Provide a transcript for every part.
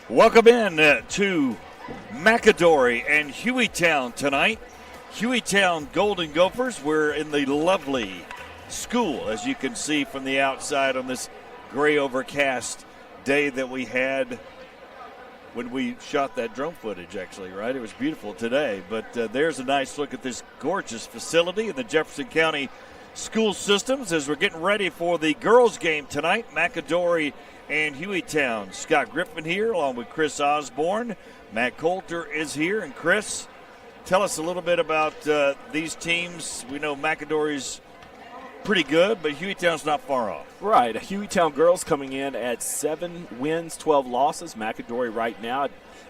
Welcome in to McAdory and Hueytown tonight. Hueytown Golden Gophers, we're in the lovely school, as you can see from the outside on this gray overcast day that we had when we shot that drone footage, actually, right? It was beautiful today, but there's a nice look at this gorgeous facility in the Jefferson County school systems as we're getting ready for the girls' game tonight, McAdory and Hueytown. Scott Griffin here along with Chris Osborne. Matt Coulter is here. And Chris, tell us a little bit about these teams. We know McAdory's pretty good, but Hueytown's not far off. Right. Hueytown girls coming in at 7 wins, 12 losses. McAdory right now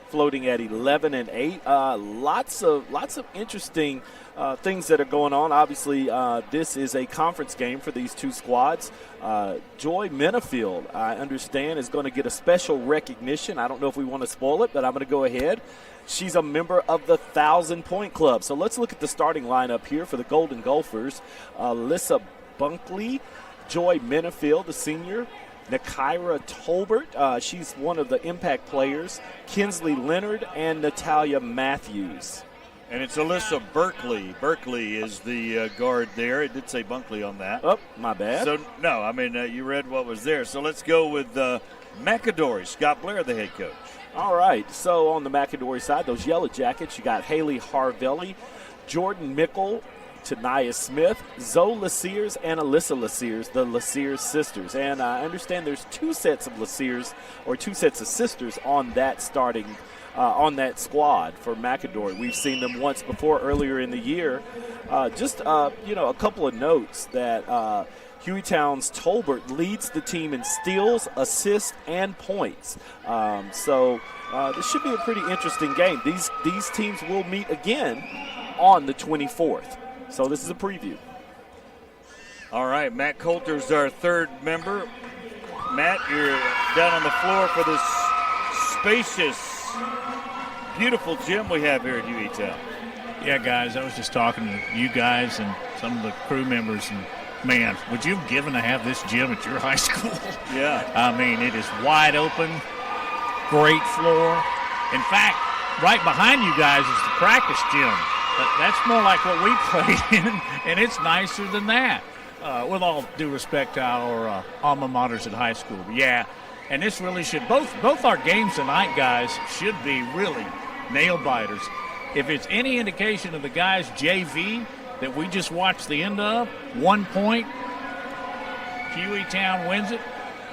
floating at 11-8. Lots of interesting things that are going on. Obviously, this is a conference game for these two squads. Joy Minifield, I understand, is going to get a special recognition. I don't know if we want to spoil it, but I'm going to go ahead. She's a member of the 1,000-point club. So let's look at the starting lineup here for the Golden Gophers. Alyssa Bunkley, Joy Minifield, the senior, Nakaira Tolbert, she's one of the impact players, Kinsley Leonard, and Natalia Matthews. And it's Alyssa Berkeley. Berkeley is the guard there. It did say Bunkley on that. Oh, my bad. So, no, I mean, you read what was there. So let's go with McAdory. Scott Blair, the head coach. All right. So on the McAdory side, those yellow jackets, you got Haley Harvelli, Jordan Mickle, Tanaya Smith, Zoe Laseers, and Alyssa Laseers, the Laseers sisters. And I understand there's two sets of Laseers, or two sets of sisters on that starting on that squad for McAdory. We've seen them once before earlier in the year. A couple of notes that Hueytown's Tolbert leads the team in steals, assists, and points. This should be a pretty interesting game. These teams will meet again on the 24th. So this is a preview. All right, Matt Coulter's our third member. Matt, you're down on the floor for this spacious, beautiful gym we have here at Hueytown. Yeah, guys, I was just talking to you guys and some of the crew members, and, man, would you have given to have this gym at your high school? Yeah. I mean, it is wide open, great floor. In fact, right behind you guys is the practice gym. But that's more like what we played in, and it's nicer than that, with all due respect to our alma maters at high school. Yeah, and this really should, both our games tonight, guys, should be really nail-biters. If it's any indication of the guys' JV that we just watched the end of, 1 point, Hueytown wins it,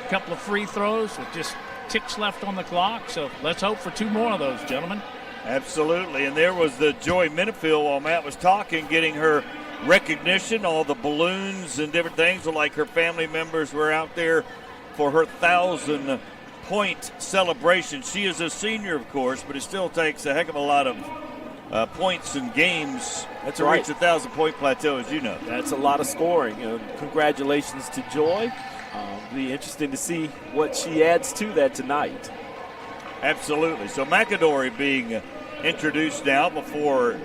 a couple of free throws with just ticks left on the clock. So let's hope for 2 more of those, gentlemen. Absolutely, and there was the Joy Minifield while Matt was talking, getting her recognition, all the balloons and different things, like her family members were out there for her 1,000-point celebration. She is a senior, of course, but it still takes a heck of a lot of points and games to reach the 1,000-point plateau, as you know. That's a lot of scoring. Congratulations to Joy. It'll be interesting to see what she adds to that tonight. Absolutely. So McAdory being introduced now before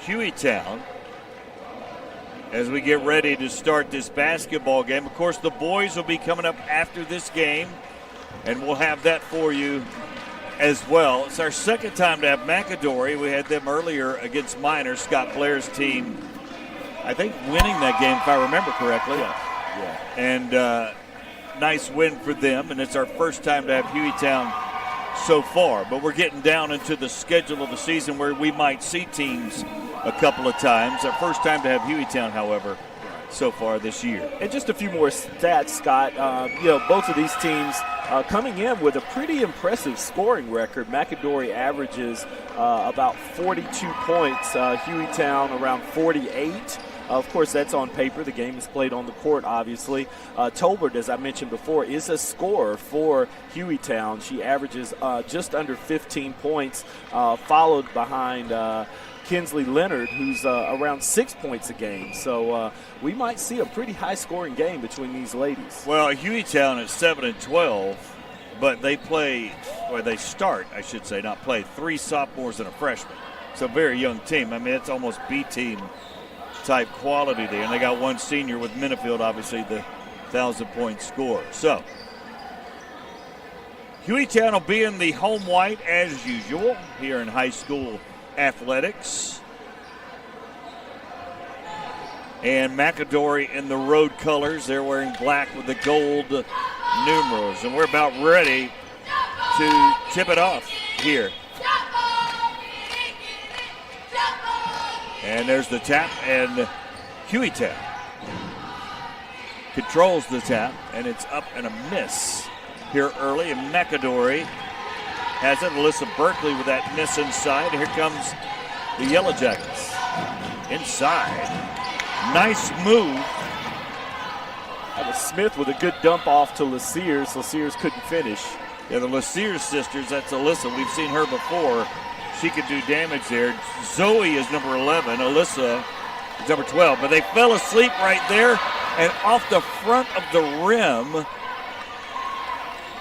Hueytown as we get ready to start this basketball game. Of course, the boys will be coming up after this game, and we'll have that for you as well. It's our second time to have McAdory. We had them earlier against Minor, Scott Blair's team, I think winning that game, if I remember correctly. Yeah. And nice win for them, and it's our first time to have Hueytown so far, but we're getting down into the schedule of the season where we might see teams a couple of times. Our first time to have Hueytown, however, so far this year. And just a few more stats, Scott. Both of these teams coming in with a pretty impressive scoring record. McAdory averages about 42 points, Hueytown around 48. Of course, that's on paper. The game is played on the court, obviously. Tolbert, as I mentioned before, is a scorer for Hueytown. She averages just under 15 points, followed behind Kinsley Leonard, who's around 6 points a game. So we might see a pretty high-scoring game between these ladies. Well, Hueytown is 7-12, but they start, I should say, not play, 3 sophomores and a freshman. So a very young team. I mean, it's almost B-team type quality there, and they got one senior with Minifield, obviously the 1,000-point scorer. So Hueytown will be in the home white as usual here in high school athletics. And McAdory in the road colors. They're wearing black with the gold numerals. And we're about ready to tip it off here. And there's the tap, and Hueytown controls the tap, and it's up and a miss here early. And McAdory has it. Alyssa Berkeley with that miss inside. Here comes the Yellow Jackets. Inside. Nice move. That was Smith with a good dump off to LaSears. LaSears couldn't finish. Yeah, the LaSears sisters, that's Alyssa. We've seen her before. She could do damage there. Zoe is number 11. Alyssa is number 12. But they fell asleep right there. And off the front of the rim,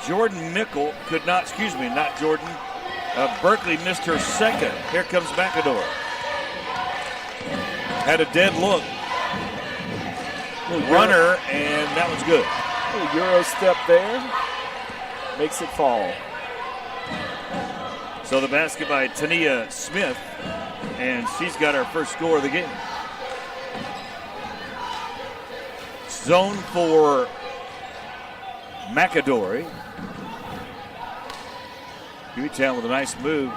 Jordan Mickle could not, not Jordan. Berkeley missed her second. Here comes McAdory. Had a dead look. Runner, and that was good. A little Euro step there. Makes it fall. So the basket by Tania Smith, and she's got her first score of the game. Zone for McAdory. Hueytown with a nice move.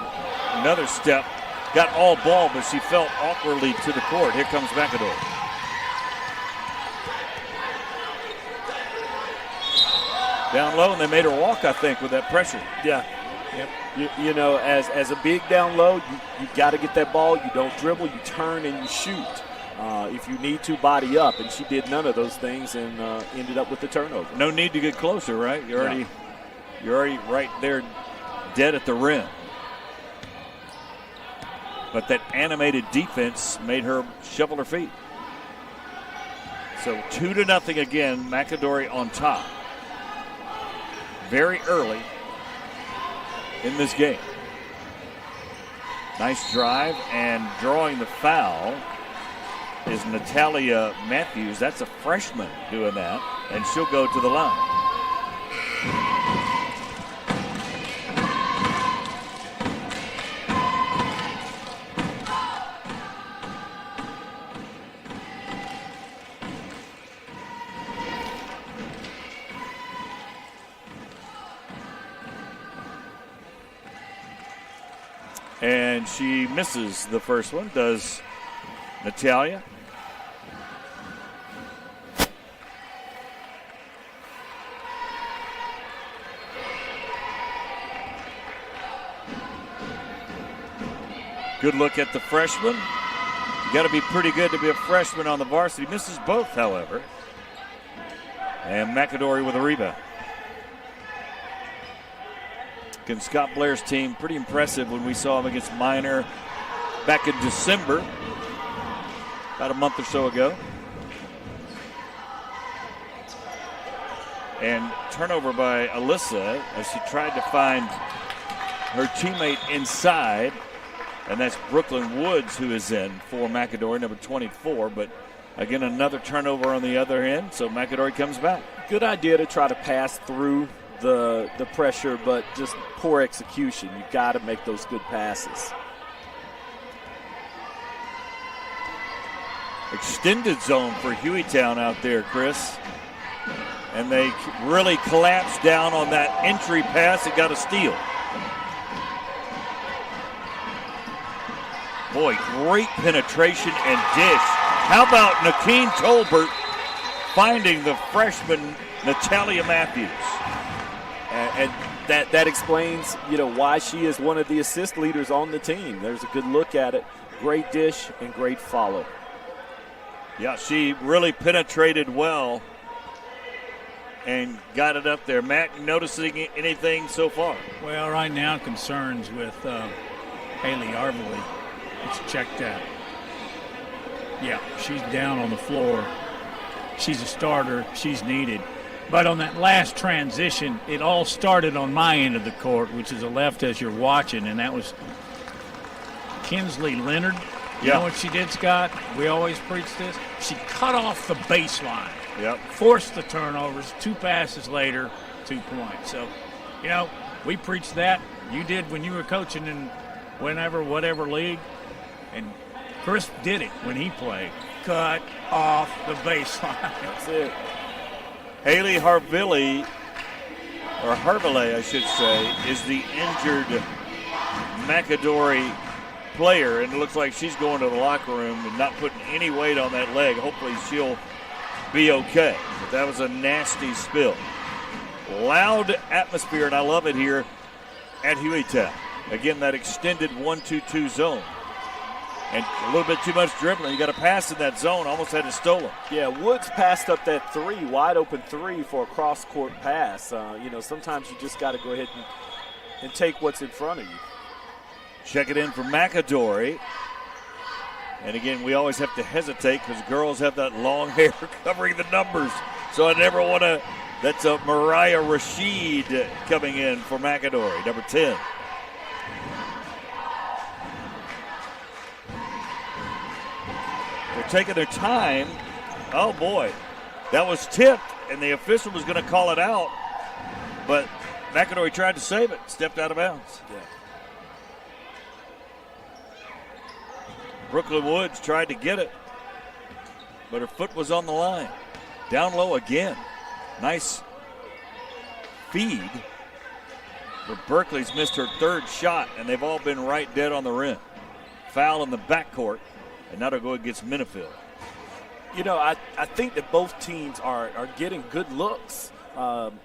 Another step. Got all ball, but she fell awkwardly to the court. Here comes McAdory. Down low, and they made her walk, I think, with that pressure. Yeah. Yep. You know, as a big down low, you got to get that ball. You don't dribble, you turn, and you shoot. If you need to, body up. And she did none of those things and ended up with the turnover. No need to get closer, right? You're already right there dead at the rim. But that animated defense made her shovel her feet. So 2-0 again, McAdory on top. Very early in this game. Nice drive, and drawing the foul is Natalia Matthews. That's a freshman doing that, and she'll go to the line. And she misses the first one, does Natalia. Good look at the freshman. You got to be pretty good to be a freshman on the varsity. Misses both, however. And McAdory with a rebound. Against Scott Blair's team, pretty impressive when we saw him against Minor back in December, about a month or so ago. And turnover by Alyssa as she tried to find her teammate inside. And that's Brooklyn Woods who is in for McAdory, number 24. But again, another turnover on the other end, so McAdory comes back. Good idea to try to pass through the pressure, but just poor execution. You got to make those good passes. Extended zone for Hueytown out there, Chris. And they really collapsed down on that entry pass. It got a steal. Boy, great penetration and dish. How about Nakeen Tolbert finding the freshman Natalia Matthews? And that explains, why she is one of the assist leaders on the team. There's a good look at it. Great dish and great follow. Yeah, she really penetrated well and got it up there. Matt, noticing anything so far? Well, right now, concerns with Haley Arvely. It's checked out. Yeah, she's down on the floor. She's a starter. She's needed. But on that last transition, it all started on my end of the court, which is the left as you're watching, and that was Kinsley Leonard. You know what she did, Scott? We always preach this. She cut off the baseline. Yep. Forced the turnovers. 2 passes later, 2 points. So, We preached that. You did when you were coaching in whatever league. And Chris did it when he played. Cut off the baseline. That's it. Haley Harville, I should say, is the injured McAdory player, and it looks like she's going to the locker room and not putting any weight on that leg. Hopefully she'll be okay. But that was a nasty spill. Loud atmosphere, and I love it here at Hueytown. Again, that extended 1-2-2 zone. And a little bit too much dribbling. You got to pass in that zone. Almost had it stolen. Yeah, Woods passed up that three, wide open three for a cross-court pass. Sometimes you just got to go ahead and take what's in front of you. Check it in for McAdory. And again, we always have to hesitate because girls have that long hair covering the numbers. So I never want to. That's a Mariah Rashid coming in for McAdory, number 10. They're taking their time. Oh, boy. That was tipped, and the official was going to call it out. But McAdory tried to save it, stepped out of bounds. Yeah. Brooklyn Woods tried to get it, but her foot was on the line. Down low again. Nice feed. But Berkeley's missed her third shot, and they've all been right dead on the rim. Foul in the backcourt, and now they'll go against Minifield. I think that both teams are getting good looks. The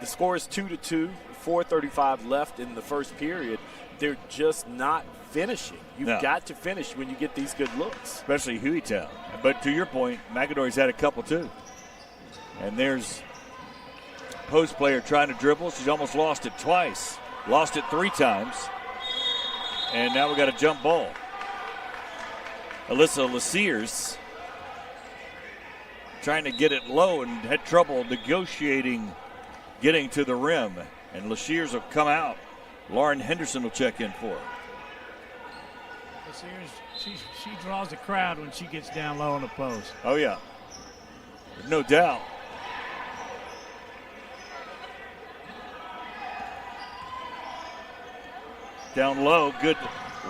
score is 2-2, 4:35 left in the first period. They're just not finishing. You've got to finish when you get these good looks. Especially Hueytown. But to your point, McAdory's had a couple too. And there's post player trying to dribble. She's almost lost it twice. Lost it 3 times. And now we got a jump ball. Alyssa Lassiers trying to get it low and had trouble negotiating getting to the rim. And Lassiers will come out. Lauren Henderson will check in for her. She draws the crowd when she gets down low on the post. Oh, yeah. There's no doubt. Down low, good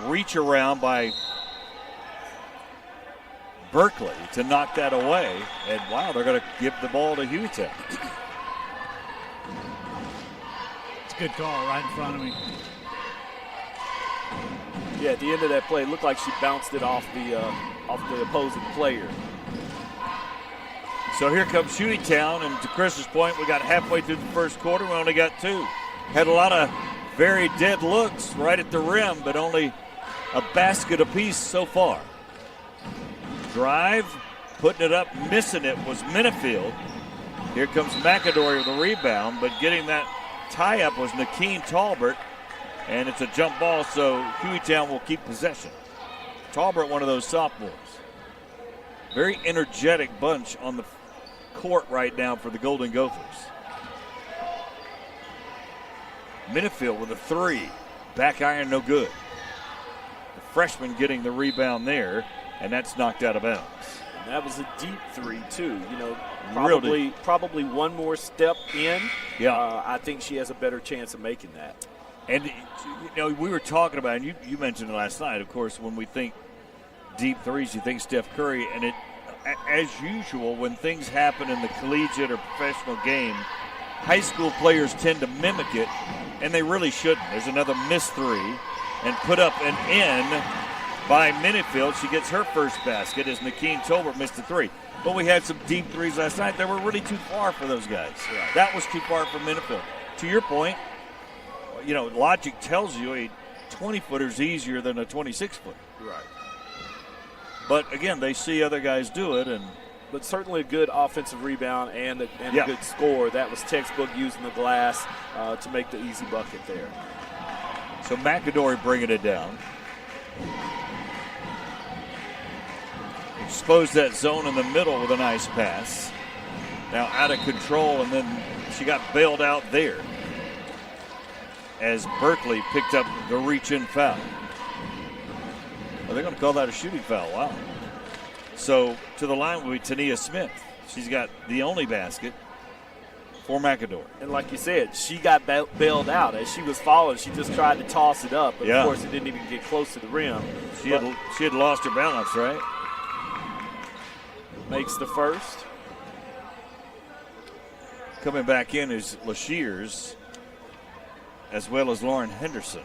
reach around by Berkeley to knock that away. And, wow, they're going to give the ball to Hueytown. It's a good call right in front of me. Yeah, at the end of that play, it looked like she bounced it off the opposing player. So here comes Hueytown, and to Chris's point, we got halfway through the first quarter. We only got 2. Had a lot of very dead looks right at the rim, but only a basket apiece so far. Drive, putting it up, missing it was Minifield. Here comes McAdory with the rebound, but getting that tie-up was Nakeen Talbert, and it's a jump ball, so Hueytown will keep possession. Talbert, one of those sophomores. Very energetic bunch on the court right now for the Golden Gophers. Minifield with a 3. Back iron, no good. The freshman getting the rebound there, and that's knocked out of bounds. And that was a deep 3, too. Really? Probably one more step in. Yeah. I think she has a better chance of making that. And, we were talking about, and you mentioned it last night, of course, when we think deep threes, you think Steph Curry, and as usual, when things happen in the collegiate or professional game, high school players tend to mimic it, and they really shouldn't. There's another missed 3, and put up and in by Minifield. She gets her first basket as Nakeen Tolbert missed a 3. But we had some deep threes last night that were really too far for those guys. Right. That was too far for Minifield. To your point, logic tells you a 20-footer is easier than a 26-footer. Right. But, again, they see other guys do it. But certainly a good offensive rebound and a good score. That was textbook using the glass to make the easy bucket there. So McAdory bringing it down. Exposed that zone in the middle with a nice pass. Now out of control, and then she got bailed out there as Berkeley picked up the reach-in foul. Are they going to call that a shooting foul? Wow. So to the line will be Tania Smith. She's got the only basket. for McAdory. And like you said, she got bailed out. As she was falling, she just tried to toss it up. But, of course, it didn't even get close to the rim. She had lost her balance, right? Makes the first. Coming back in is LaShears, as well as Lauren Henderson.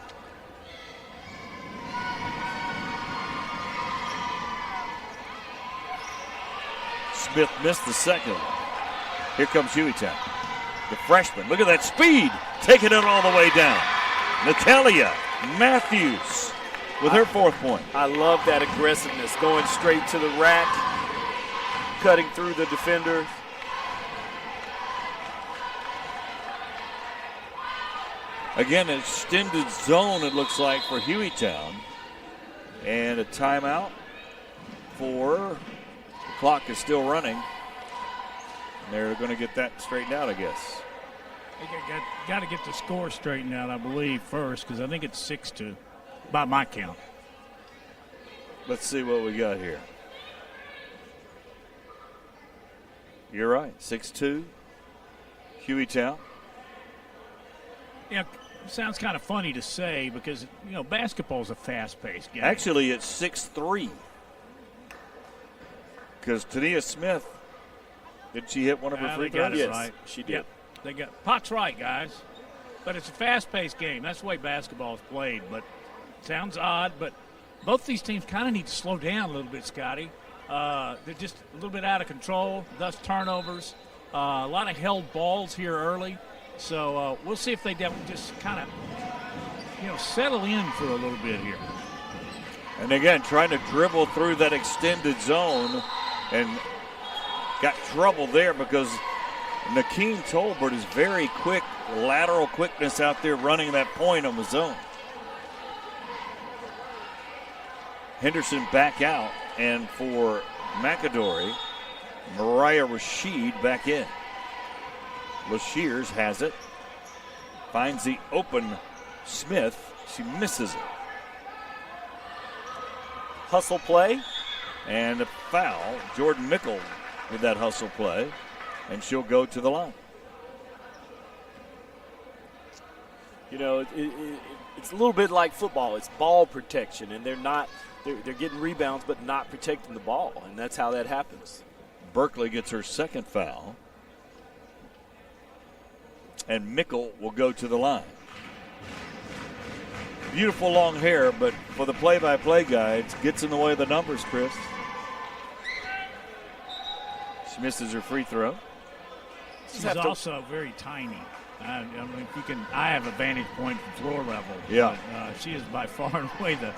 Smith missed the second. Here comes Hueytown. The freshman. Look at that speed. Taking it all the way down. Natalia Matthews with her 4th point. I love that aggressiveness. Going straight to the rack. Cutting through the defender. Again, an extended zone, it looks like, for Hueytown. And a timeout for... The clock is still running. They're going to get that straightened out, I guess. They got to get the score straightened out, I believe, first, because I think it's 6-2 by my count. Let's see what we got here. You're right, 6-2, Hueytown. Yeah, sounds kind of funny to say because, basketball's a fast-paced game. Actually, it's 6-3 because Tania Smith, did she hit one of her free throws? Yes, right. she did. Yep. They got Pot's right, guys. But it's a fast-paced game. That's the way basketball is played. But sounds odd, but both these teams kind of need to slow down a little bit, Scotty. They're just a little bit out of control, thus turnovers. A lot of held balls here early. So we'll see if they just kind of, settle in for a little bit here. And again, trying to dribble through that extended zone and got trouble there because Nakeen Tolbert is very quick, lateral quickness out there running that point on the zone. Henderson back out, and for McAdory, Mariah Rashid back in. LaShears has it, finds the open Smith. She misses it. Hustle play. And a foul. Jordan Mickle with that hustle play, and she'll go to the line. It's a little bit like football. It's ball protection, and they're getting rebounds but not protecting the ball, and that's how that happens. Berkeley gets her 2nd foul, and Mickle will go to the line. Beautiful long hair, but for the play-by-play guy, it gets in the way of the numbers, Chris. She misses her free throw. She's also very tiny. I mean, I have a vantage point from floor level. Yeah. But, she is by far and away the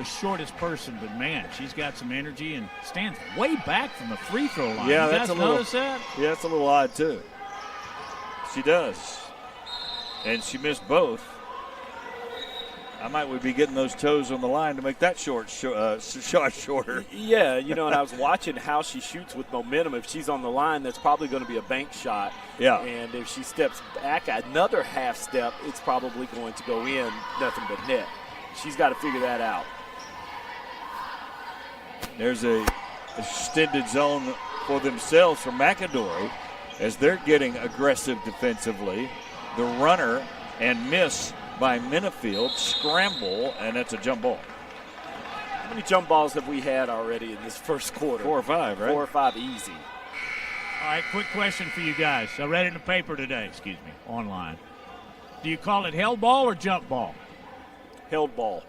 shortest person, but man, she's got some energy and stands way back from the free throw line. Yeah, you that's guys a little. Notice that? Yeah, that's a little odd too. She does, and she missed both. I might be getting those toes on the line to make that shot shorter. Yeah, and I was watching how she shoots with momentum. If she's on the line, that's probably going to be a bank shot. Yeah. And if she steps back another half step, it's probably going to go in, nothing but net. She's got to figure that out. There's a extended zone for themselves for McAdory as they're getting aggressive defensively. The runner and miss by Minifield, scramble, and that's a jump ball. How many jump balls have we had already in this first quarter? 4 or 5, right? 4 or 5 easy. All right, quick question for you guys. I read it in the paper today, online. Do you call it held ball or jump ball? Held ball.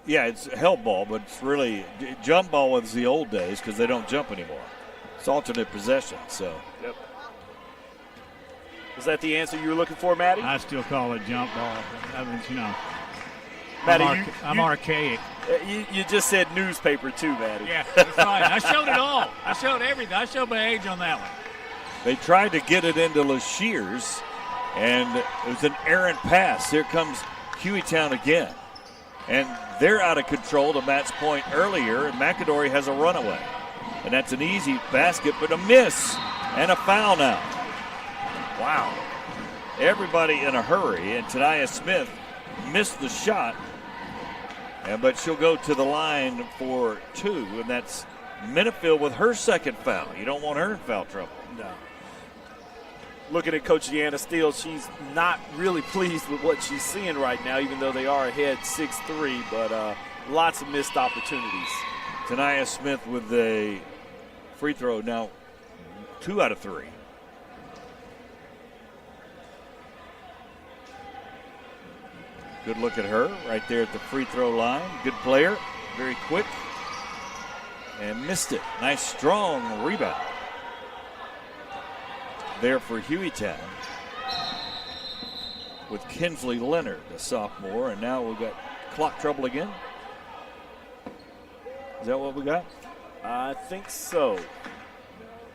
Yeah, it's held ball, but it's really jump ball was the old days because they don't jump anymore. It's alternate possession, so. Yep. Was that the answer you were looking for, Maddie? I still call it jump ball. I mean, Maddie, I'm archaic. You just said newspaper too, Maddie. Yeah, that's right. I showed it all. I showed everything. I showed my age on that one. They tried to get it into LaShears, and it was an errant pass. Here comes Hueytown again. And they're out of control to Matt's point earlier, and McAdory has a runaway. And that's an easy basket, but a miss and a foul now. Wow. Everybody in a hurry, and Tania Smith missed the shot, but she'll go to the line for 2, and that's Minifield with her 2nd foul. You don't want her in foul trouble. No. looking at Coach Deanna Steele, she's not really pleased with what she's seeing right now, even though they are ahead 6-3, but lots of missed opportunities. Tania Smith with the free throw now, 2 out of 3. Good look at her right there at the free throw line. Good player, very quick, and missed it. Nice strong rebound there for Hueytown with Kinsley Leonard, a sophomore, and now we've got clock trouble again. Is that what we got? I think so.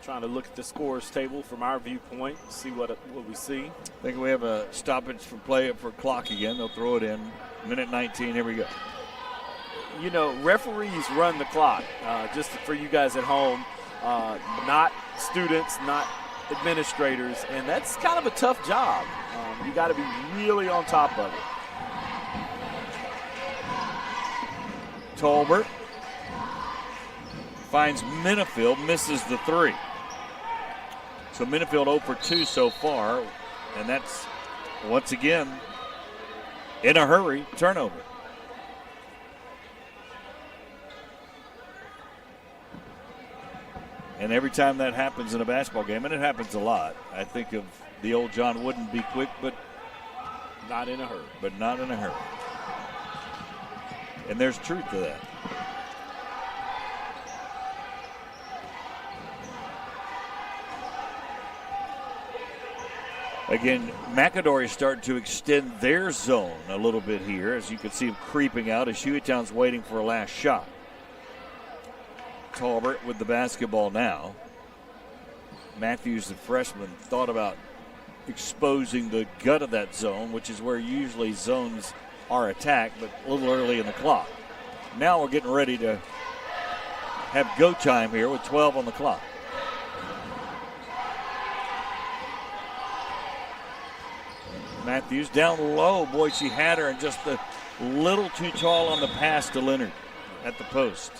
Trying to look at the scores table from our viewpoint, see what we see. I think we have a stoppage for play for clock again. They'll throw it in. Minute 19, here we go. You know, referees run the clock, just for you guys at home, not students, not administrators, and that's kind of a tough job. You got to be really on top of it. Tolbert finds Minifield, misses the 3. So Minifield 0 for 2 so far, and that's, once again, in a hurry, turnover. And every time that happens in a basketball game, and it happens a lot, I think of the old John Wooden, be quick, but not in a hurry. But not in a hurry. And there's truth to that. Again, McAdory starting to extend their zone a little bit here, as you can see them creeping out as Hueytown's waiting for a last shot. Talbert with the basketball now. Matthews, the freshman, thought about exposing the gut of that zone, which is where usually zones are attacked, but a little early in the clock. Now we're getting ready to have go time here with 12 on the clock. Matthews down low. Boy, she had her and just a little too tall on the pass to Leonard at the post.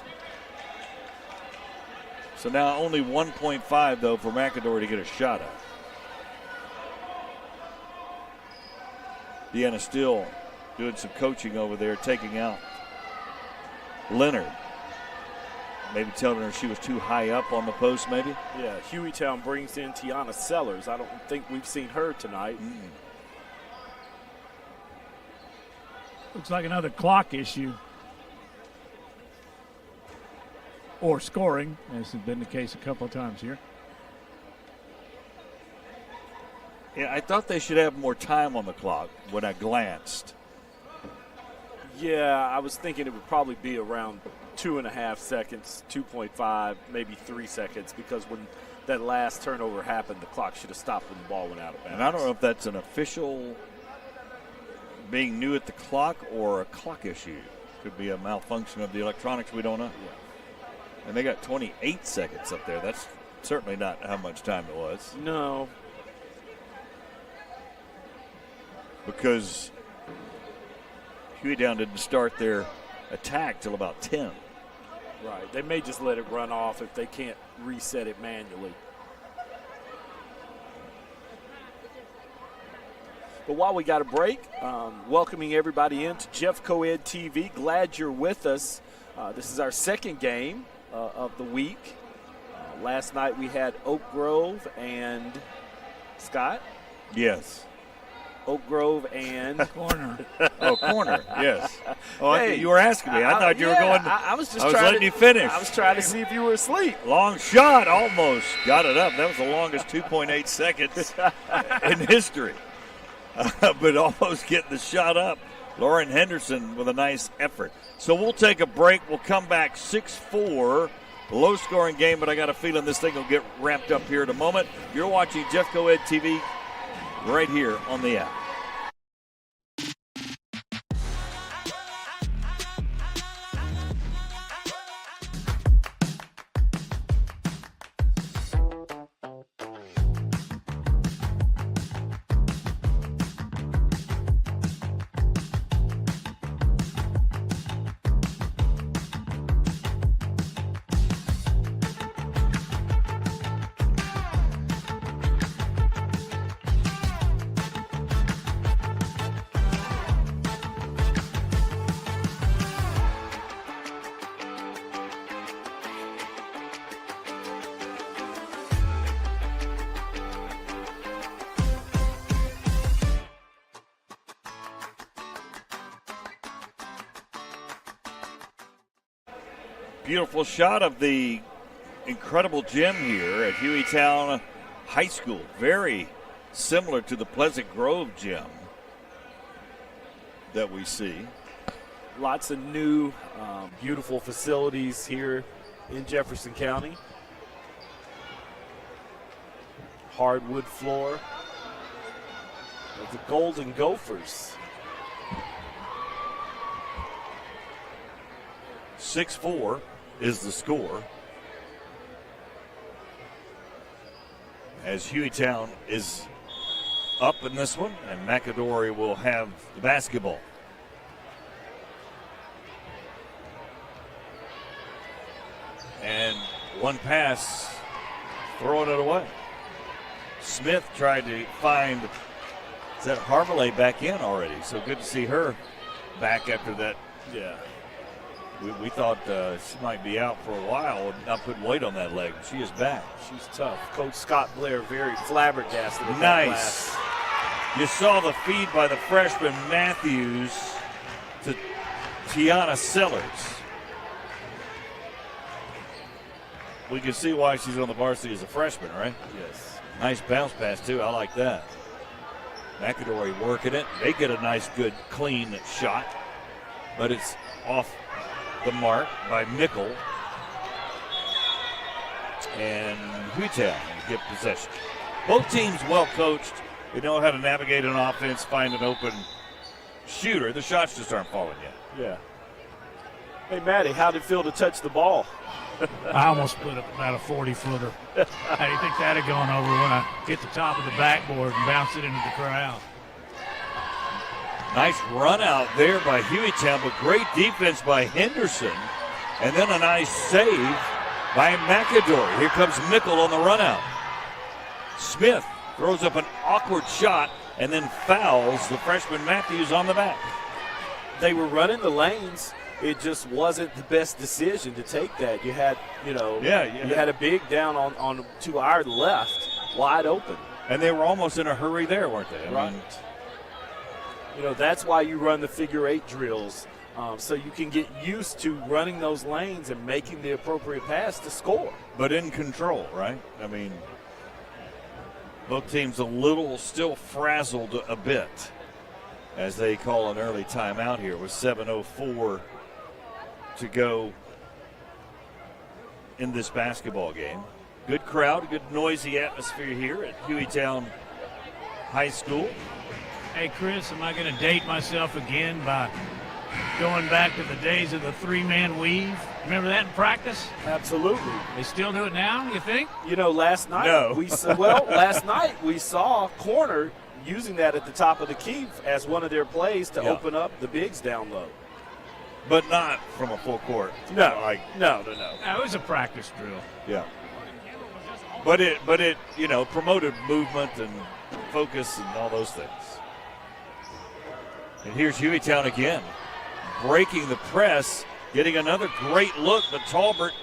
So now only 1.5, though, for McAdory to get a shot at. Deanna still doing some coaching over there, taking out Leonard. Maybe telling her she was too high up on the post, maybe? Yeah, Hueytown brings in Tiana Sellers. I don't think we've seen her tonight. Looks like another clock issue. Or scoring, as has been the case a couple of times here. Yeah, I thought they should have more time on the clock when I glanced. Yeah, I was thinking it would probably be around 2.5 seconds, 2.5, maybe 3 seconds, because when that last turnover happened, the clock should have stopped when the ball went out of bounds. And I don't know if that's an official being new at the clock or a clock issue. Could be a malfunction of the electronics, we don't know. Yeah. And they got 28 seconds up there. That's certainly not how much time it was. No. Because Hueytown didn't start their attack till about 10. Right. They may just let it run off if they can't reset it manually. But while we got a break, welcoming everybody into Jeff Coed TV. Glad you're with us. This is our second game of the week. Last night we had Oak Grove and Scott. Yes. Oak Grove and Corner. Oh, Corner. Yes. Oh, Hey, you were asking me. I thought you were going. I was just I was trying letting to, you finish. I was trying to see if you were asleep. Long shot, almost got it up. That was the longest 2.8 seconds in history. But almost getting the shot up. Lauren Henderson with a nice effort. So we'll take a break. We'll come back 6-4. Low-scoring game, but I got a feeling this thing will get ramped up here in a moment. You're watching Jeff Coed TV right here on the app. beautiful shot of the incredible gym here at Hueytown High School. Very similar to the Pleasant Grove gym that we see. Lots of new, beautiful facilities here in Jefferson County. Hardwood floor of the Golden Gophers. 6-4 is the score, as Hueytown is up in this one, and McAdory will have the basketball. And one pass, throwing it away. Smith tried to find, is that Harmelay back in already? So good to see her back after that. Yeah. We thought she might be out for a while and not putting weight on that leg. She is back. She's tough. Coach Scott Blair very flabbergasted. Nice. You saw the feed by the freshman Matthews to Tiana Sellers. We can see why she's on the varsity as a freshman, right? Yes. Nice bounce pass, too. I like that. McAdory working it. They get a nice, good, clean shot, but it's off the mark by Mickle. And Hueytown get possession. Both teams well coached. They know how to navigate an offense, find an open shooter. The shots just aren't falling yet. Yeah. Hey, Maddie, how did it feel to touch the ball? I almost put up about a 40-footer. How do you think that had gone over when I hit the top of the backboard and bounced it into the crowd? Nice run out there by Hueytown, but great defense by Henderson. And then a nice save by McAdory. Here comes Mickle on the run out. Smith throws up an awkward shot and then fouls the freshman Matthews on the back. They were running the lanes. It just wasn't the best decision to take that. You had, you had a big down on to our left, wide open. And they were almost in a hurry there, weren't they? Right. That's why you run the figure 8 drills, so you can get used to running those lanes and making the appropriate pass to score. But in control, right? I mean, both teams a little still frazzled a bit as they call an early timeout here with 7:04 to go in this basketball game. Good crowd, good noisy atmosphere here at Hueytown High School. Hey, Chris, am I going to date myself again by going back to the days of the 3-man weave? Remember that in practice? Absolutely. They still do it now, you think? Last night last night we saw Corner using that at the top of the key as one of their plays to open up the bigs down low. But not from a full court. No. No. That was a practice drill. Yeah. But it promoted movement and focus and all those things. And here's Hueytown again, breaking the press, getting another great look, but Talbert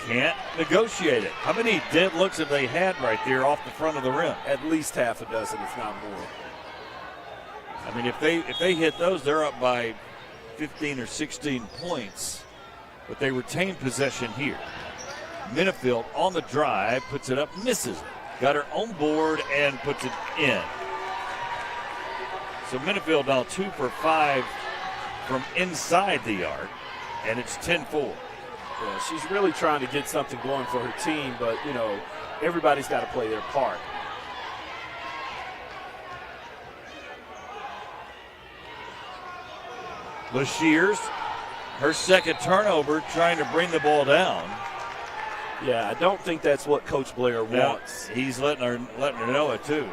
can't negotiate it. How many dead looks have they had right there off the front of the rim? At least half a dozen, if not more. I mean, if they hit those, they're up by 15 or 16 points, but they retain possession here. Minifield on the drive, puts it up, misses it. Got her on board and puts it in. So Minifield now 2 for 5 from inside the arc, and it's 10-4. Yeah, she's really trying to get something going for her team, but, everybody's got to play their part. LaShears, her second turnover, trying to bring the ball down. Yeah, I don't think that's what Coach Blair wants. He's letting her know it too.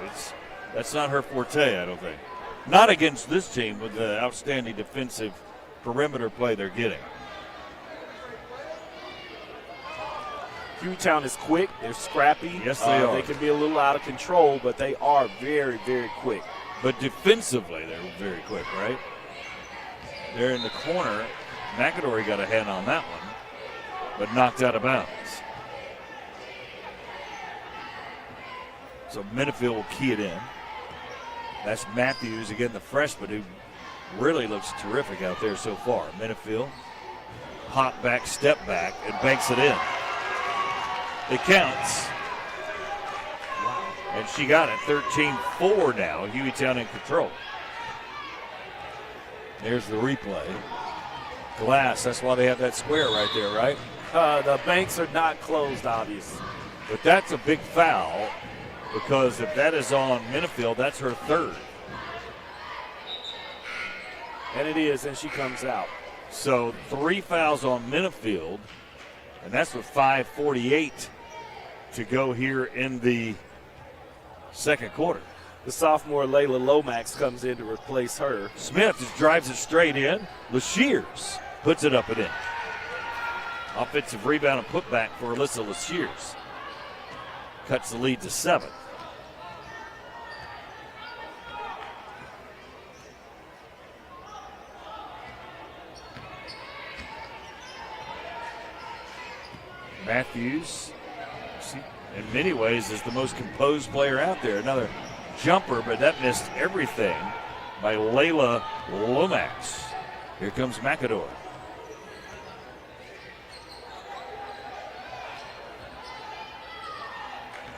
That's not her forte, I don't think. Not against this team with the outstanding defensive perimeter play they're getting. Hueytown is quick. They're scrappy. Yes, they are. They can be a little out of control, but they are very, very quick. But defensively, they're very quick, right? They're in the corner. McAdory got a hand on that one, but knocked out of bounds. So Minifield will key it in. That's Matthews, again, the freshman, who really looks terrific out there so far. Minifield hop back, step back, and banks it in. It counts. And she got it. 13-4 now. Hueytown in control. There's the replay. Glass, that's why they have that square right there, right? The banks are not closed, obviously. But that's a big foul because if that is on Minifield, that's her third. And it is, and she comes out. So 3 fouls on Minifield, and that's with 5:48 to go here in the second quarter. The sophomore Layla Lomax comes in to replace her. Smith just drives it straight in. LaShears puts it up and in. Offensive rebound and putback for Alyssa LaShears. Cuts the lead to 7. Matthews, in many ways, is the most composed player out there. Another jumper, but that missed everything by Layla Lomax. Here comes McAdory.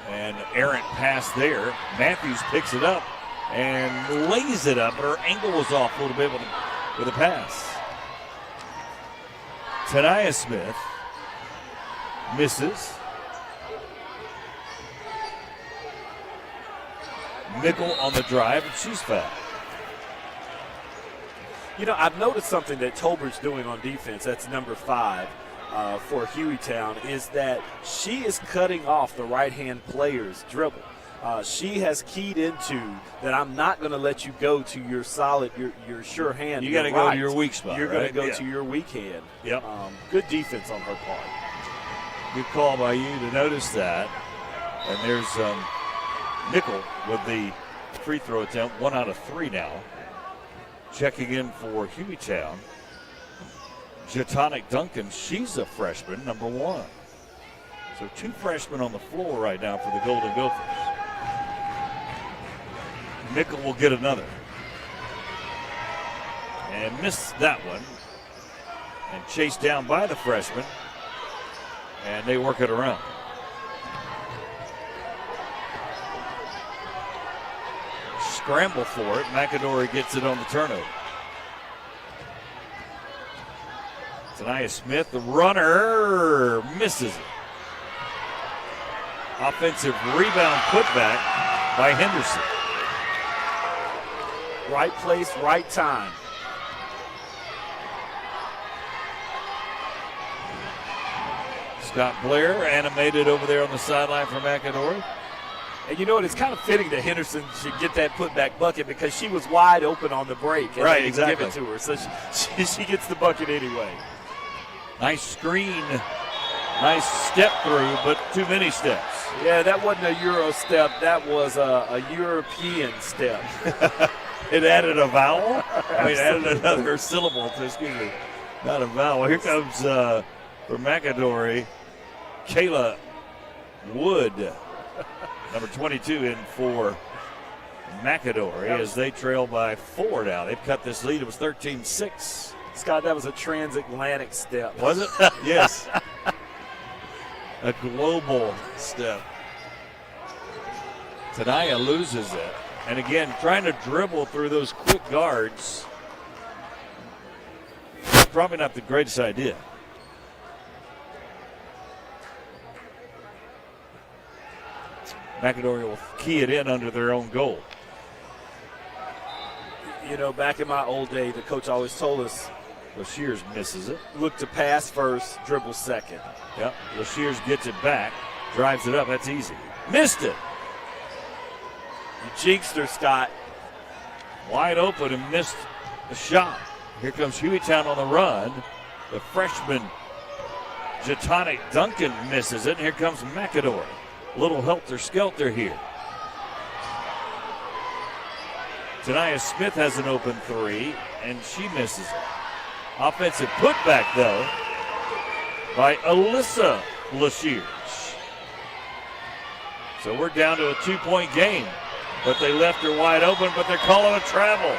And errant pass there. Matthews picks it up and lays it up, but her angle was off a little bit with a pass. Tania Smith misses. Mickle on the drive, and she's fouled. You know, I've noticed something that Tolbert's doing on defense. That's number 5 for Hueytown, is that she is cutting off the right-hand player's dribble. She has keyed into that I'm not going to let you go to your solid, your sure hand. You got to go to your weak spot. You're right? going to go to your weak hand. Yep. Good defense on her part. Good call by you to notice that. And there's Nickel with the free throw attempt, 1 out of 3 now. Checking in for Hueytown, Jatonic Duncan. She's a freshman, number 1. So 2 freshmen on the floor right now for the Golden Gophers. Nickel will get another. And missed that one. And chased down by the freshman. And they work it around. Scramble for it. McAdory gets it on the turnover. Tania Smith, the runner, misses it. Offensive rebound putback by Henderson. Right place, right time. Scott Blair animated over there on the sideline for McAdory. And you know what? It's kind of fitting that Henderson should get that putback bucket because she was wide open on the break. And right, they exactly. Give it to her, so she gets the bucket anyway. Nice screen, nice step through, but too many steps. Yeah, that wasn't a Euro step. That was a European step. It added a vowel? I mean, added another syllable to, excuse me, not a vowel. Here comes, for McAdory, Kayla Wood, number 22 in for McAdory as they trail by 4 now. They've cut this lead. It was 13-6. Scott, that was a transatlantic step. Was it? Yes. A global step. Tania loses it. And again, trying to dribble through those quick guards. Probably not the greatest idea. McAdory will key it in under their own goal. You know, back in my old day, the coach always told us, LaShears misses it. look to pass first, dribble second. Yep, LaShears gets it back, drives it up. That's easy. Missed it. You jinxed her, Scott. Wide open and missed the shot. Here comes Hueytown on the run. The freshman Jatonic Duncan misses it. Here comes McAdory. Little helter-skelter here. Tania Smith has an open 3, and she misses it. Offensive putback, though, by Alyssa LaShears. So we're down to a 2-point game, but they left her wide open, but they're calling a travel.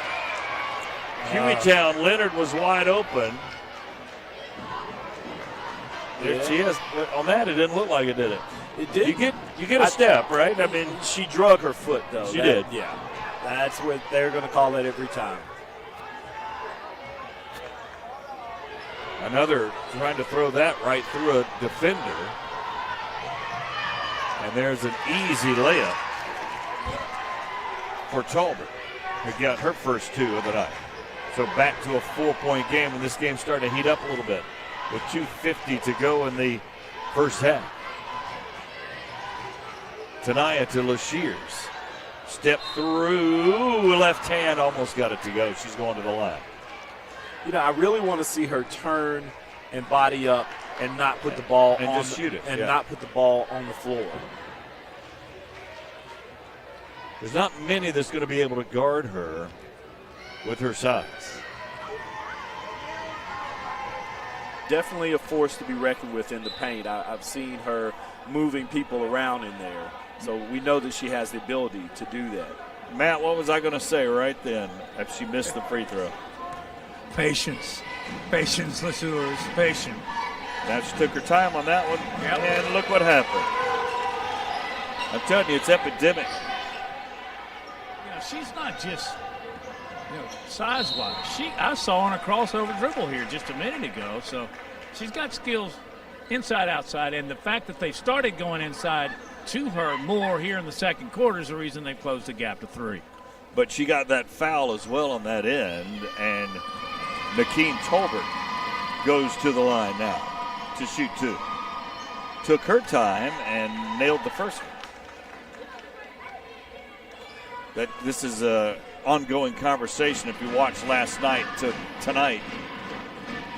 Hueytown, Leonard was wide open. There she is. On that, it didn't look like it, did it? It did. You get a step, right? I mean, she drug her foot, though. She did. Yeah. That's what they're going to call it every time. Another trying to throw that right through a defender. And there's an easy layup for Talbot, who got her first 2 of the night. So back to a 4-point game, and this game's starting to heat up a little bit with 2:50 to go in the first half. Tania to LaShears. Step through, left hand, almost got it to go. She's going to the line. You know, I really want to see her turn and body up and not put the ball and on just shoot it. And Yeah. not put the ball on the floor. There's not many that's going to be able to guard her with her size. Definitely a force to be reckoned with in the paint. I've seen her moving people around in there. So we know that she has the ability to do that. Matt, what was I going to say right then if she missed the free throw? Patience. Patience, LaSures. Patient. Now she took her time on that one, Yep. and look what happened. I'm telling you, it's epidemic. You know, she's not just, size-wise. I saw on a crossover dribble here just a minute ago, so she's got skills inside, outside, and the fact that they started going inside to her more here in the second quarter is the reason they've closed the gap to 3. But she got that foul as well on that end, and Nakeen Tolbert goes to the line now to shoot 2. Took her time and nailed the first one. This is a ongoing conversation. If you watched last night to tonight,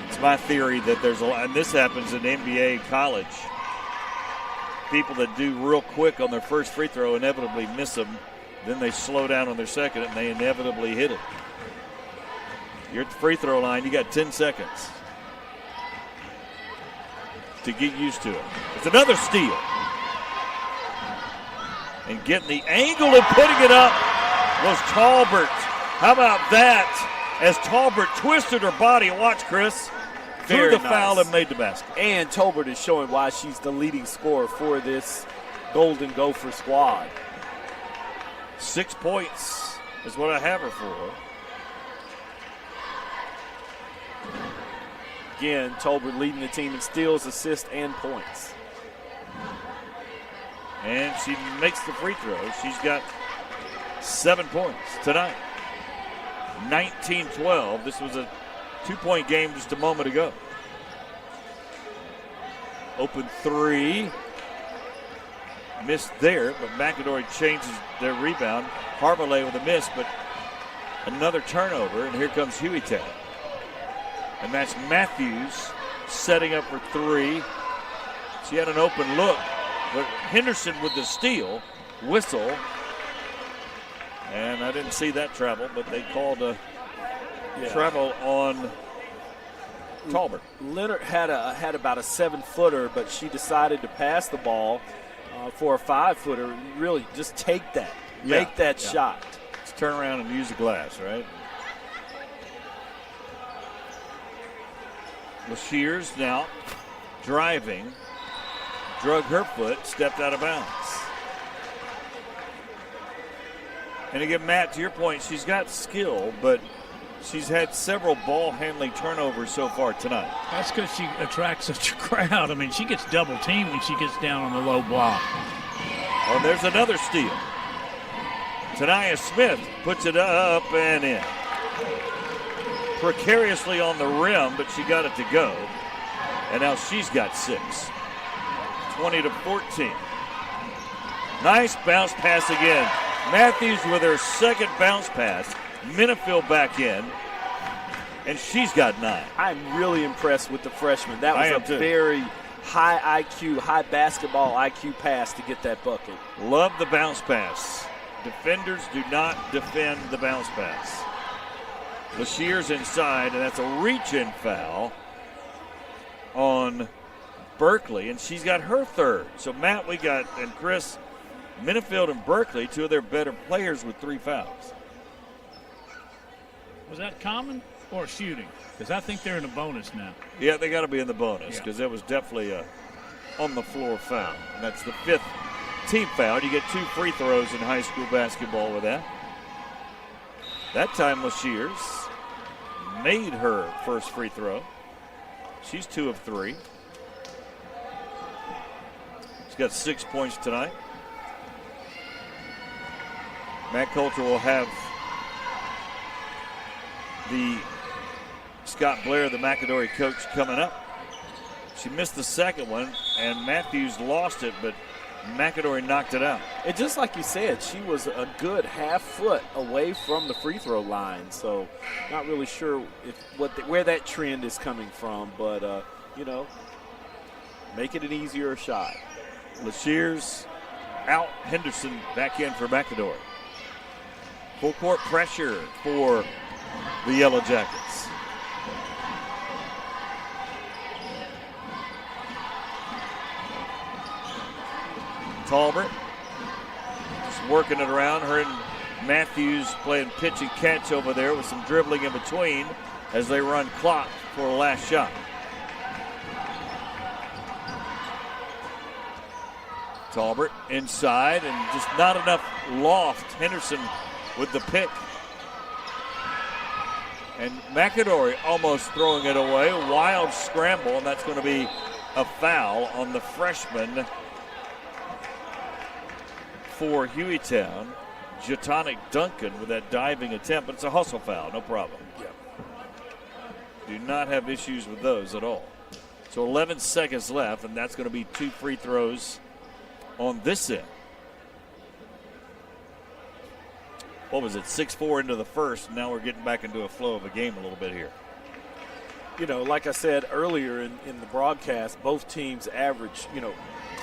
it's my theory that there's a lot, and this happens in NBA college. People that do real quick on their first free throw inevitably miss them. Then they slow down on their second, and they inevitably hit it. You're at the free throw line. You got 10 seconds to get used to it. It's another steal. And getting the angle and putting it up was Talbert. How about that? As Talbert twisted her body. Watch, Chris. Threw the foul and made the basket. And Tolbert is showing why she's the leading scorer for this Golden Gopher squad. 6 points is what I have her for. Again, Tolbert leading the team in steals, assists, and points. And she makes the free throw. She's got 7 points tonight. 19-12. This was a 2-point game just a moment ago. Open 3. Missed there, but McAdory changes their rebound. Harbalay with a miss, but another turnover, and here comes Hueytown. And that's Matthews setting up for 3. She had an open look, but Henderson with the steal, whistle. And I didn't see that travel, but they called a travel on Talbert. Leonard had about a 7-footer, but she decided to pass the ball for a 5-footer. Really, just take that, make that shot. Let's turn around and use the glass, right? LaShears now driving, drug her foot, stepped out of bounds. And again, Matt, to your point, she's got skill, but she's had several ball handling turnovers so far tonight. That's because she attracts such a crowd. I mean, she gets double teamed when she gets down on the low block. Oh, there's another steal. Tania Smith puts it up and in. Precariously on the rim, but she got it to go. And now she's got 6. 20-14. Nice bounce pass again. Matthews with her second bounce pass. Minifield back in. And she's got 9. I'm really impressed with the freshman. That was a very high IQ, high basketball IQ pass to get that bucket. Love the bounce pass. Defenders do not defend the bounce pass. LaShears inside, and that's a reach-in foul on Berkeley, and she's got her 3rd. So, Matt, and Chris, Minifield and Berkeley, 2 of their better players with 3 fouls. Was that common? or shooting? Because I think they're in a bonus now. Yeah, they got to be in the bonus because Yeah. that was definitely a on-the-floor foul. And that's the 5th team foul. You get 2 free throws in high school basketball with that. That time LaShears made her first free throw. She's 2 of 3. She's got 6 points tonight. Matt Coulter will have the Scott Blair, the McAdory coach, coming up. She missed the second one, and Matthews lost it, but McAdory knocked it out. And just like you said, she was a good half foot away from the free throw line. So not really sure where that trend is coming from, but, make it an easier shot. LaShears out, Henderson back in for McAdory. Full court pressure for the Yellow Jackets. Talbert just working it around. Her and Matthews playing pitch and catch over there with some dribbling in between as they run clock for a last shot. Talbert inside and just not enough loft. Henderson with the pick. And McAdory almost throwing it away. Wild scramble, and that's going to be a foul on the freshman for Hueytown. Jatonic Duncan with that diving attempt, but it's a hustle foul, no problem. Yeah. Do not have issues with those at all. So 11 seconds left, and that's going to be 2 free throws on this end. What was it, 6-4 into the first, and now we're getting back into a flow of a game a little bit here. Like I said earlier in the broadcast, both teams average,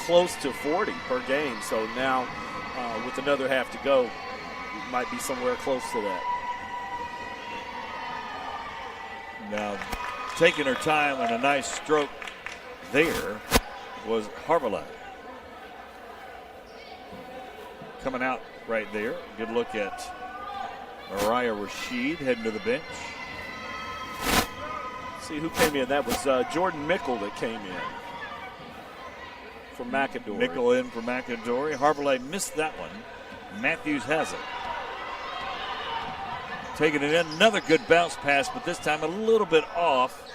close to 40 per game. So now with another half to go, it might be somewhere close to that. Now, taking her time and a nice stroke there was Harbalay. Coming out right there. Good look at Mariah Rashid heading to the bench. See who came in. That was Jordan Mickle that came in for McAdory. Mickle in for McAdory. Harbalay missed that one. Matthews has it. Taking it in. Another good bounce pass, but this time a little bit off.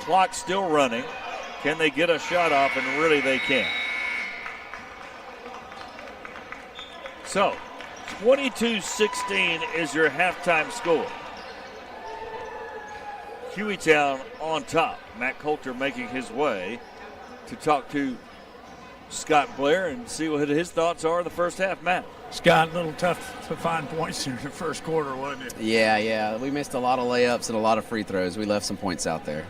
Clock still running. Can they get a shot off? And really they can. So, 22-16 is your halftime score. Hueytown on top. Matt Coulter making his way to talk to Scott Blair and see what his thoughts are of the first half. Matt. Scott, a little tough to find points in the first quarter, wasn't it? Yeah. We missed a lot of layups and a lot of free throws. We left some points out there.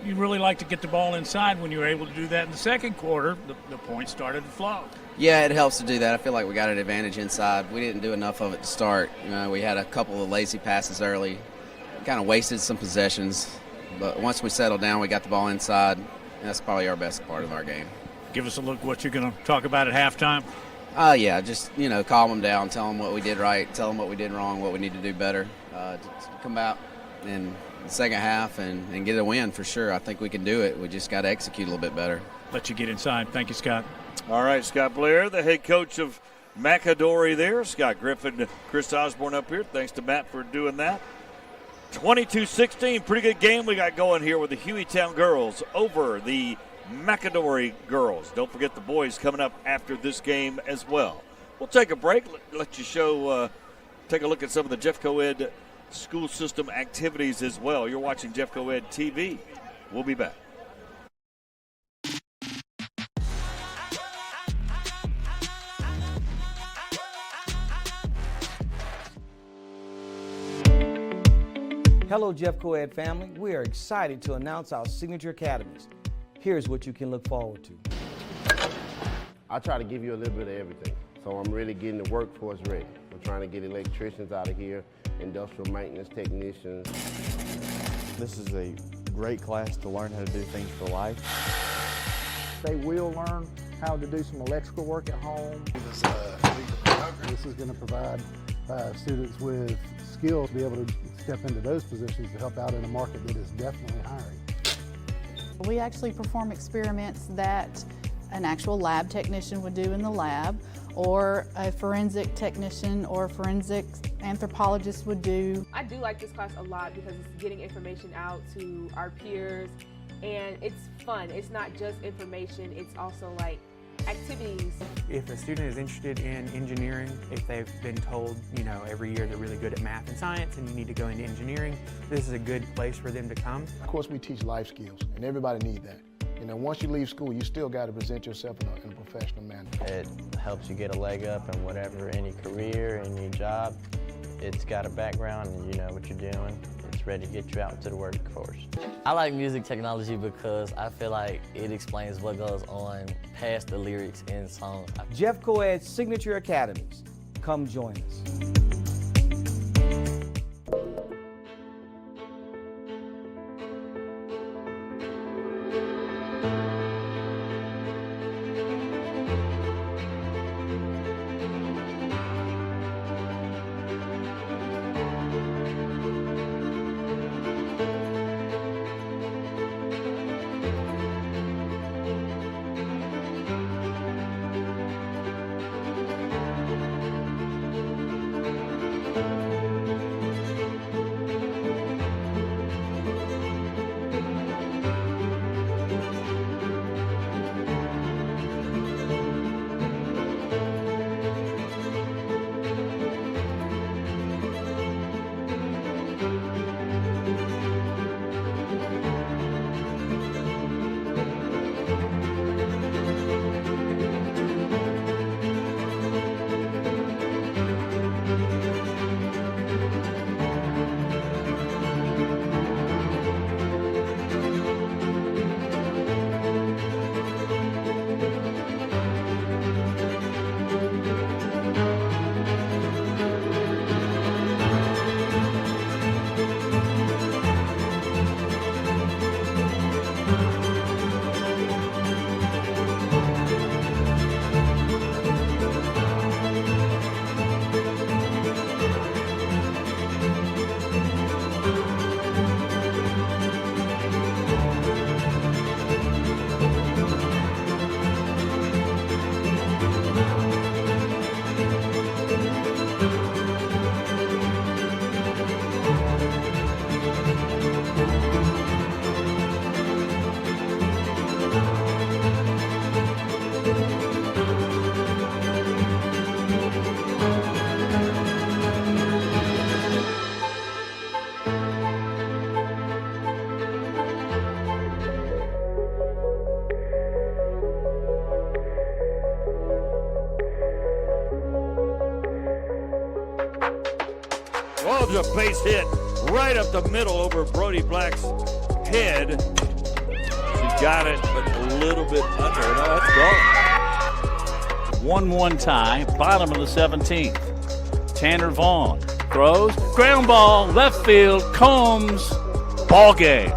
You really like to get the ball inside. When you were able to do that in the second quarter, the points started to flow. Yeah, it helps to do that. I feel like we got an advantage inside. We didn't do enough of it to start. We had a couple of lazy passes early. Kind of wasted some possessions. But once we settled down, we got the ball inside. And that's probably our best part of our game. Give us a look what you're going to talk about at halftime. Yeah, just, calm them down, tell them what we did right, tell them what we did wrong, what we need to do better. To come out in the second half and get a win for sure. I think we can do it. We just got to execute a little bit better. Let you get inside. Thank you, Scott. All right, Scott Blair, the head coach of McAdory there. Scott Griffin, Chris Osborne up here. Thanks to Matt for doing that. 22-16, pretty good game we got going here with the Hueytown girls over the McAdory girls. Don't forget the boys coming up after this game as well. We'll take a break, let you take a look at some of the Jeffco Ed school system activities as well. You're watching Jeffco Ed TV. We'll be back. Hello, Jeffco Ed family. We are excited to announce our signature academies. Here's what you can look forward to. I try to give you a little bit of everything. So I'm really getting the workforce ready. We're trying to get electricians out of here, industrial maintenance technicians. This is a great class to learn how to do things for life. They will learn how to do some electrical work at home. This is going to provide students with skills to be able to step into those positions to help out in a market that is definitely hiring. We actually perform experiments that an actual lab technician would do in the lab, or a forensic technician or forensic anthropologist would do. I do like this class a lot because it's getting information out to our peers, and it's fun. It's not just information, it's also like activities. If a student is interested in engineering, if they've been told, every year they're really good at math and science and you need to go into engineering, this is a good place for them to come. Of course, we teach life skills, and everybody needs that. Once you leave school, you still got to present yourself in a professional manner. It helps you get a leg up in whatever, any career, any job. It's got a background and you know what you're doing. It's ready to get you out into the workforce. I like music technology because I feel like it explains what goes on past the lyrics in songs. Jeff Coed's Signature Academies. Come join us. A base hit right up the middle over Brody Black's head. He got it, but a little bit under. No, that's gone. 1-1 tie, bottom of the 17th. Tanner Vaughn throws, ground ball, left field, Combs, ball game.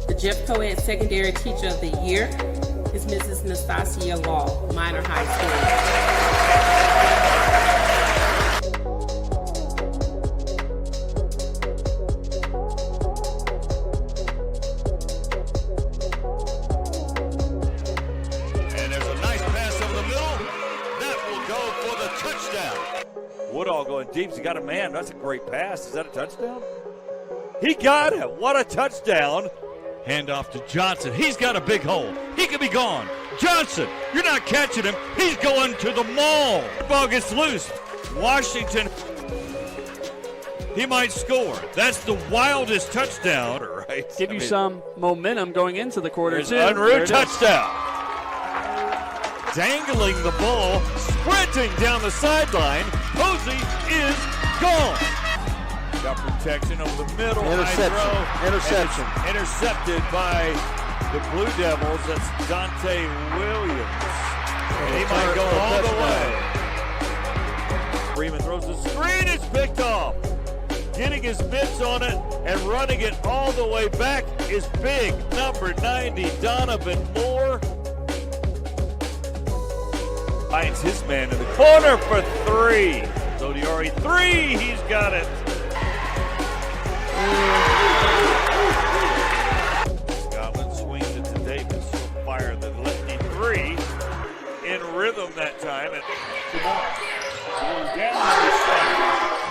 The Jeff Coed Secondary Teacher of the Year is Mrs. Nastasia Law, Minor High School. And there's a nice pass over the middle. That will go for the touchdown. Woodall going deep. He got a man. That's a great pass. Is that a touchdown? He got it. What a touchdown. Hand off to Johnson. He's got a big hole. He could be gone. Johnson, you're not catching him. He's going to the mall. The ball gets loose. Washington, he might score. That's the wildest touchdown. Right? Give you some momentum going into the quarter, too. Unruh touchdown. Dangling the ball, sprinting down the sideline. Posey is gone. Got protection over the middle. Interception. Intercepted by the Blue Devils. That's Dante Williams. And he might go all the way. Freeman throws the screen. It's picked off. Getting his mitts on it and running it all the way back is big. Number 90, Donovan Moore. finds his man in the corner for three. Zodiari, three. He's got it. Scotland swings it to Davis. He'll fire the lefty three. In rhythm that time. And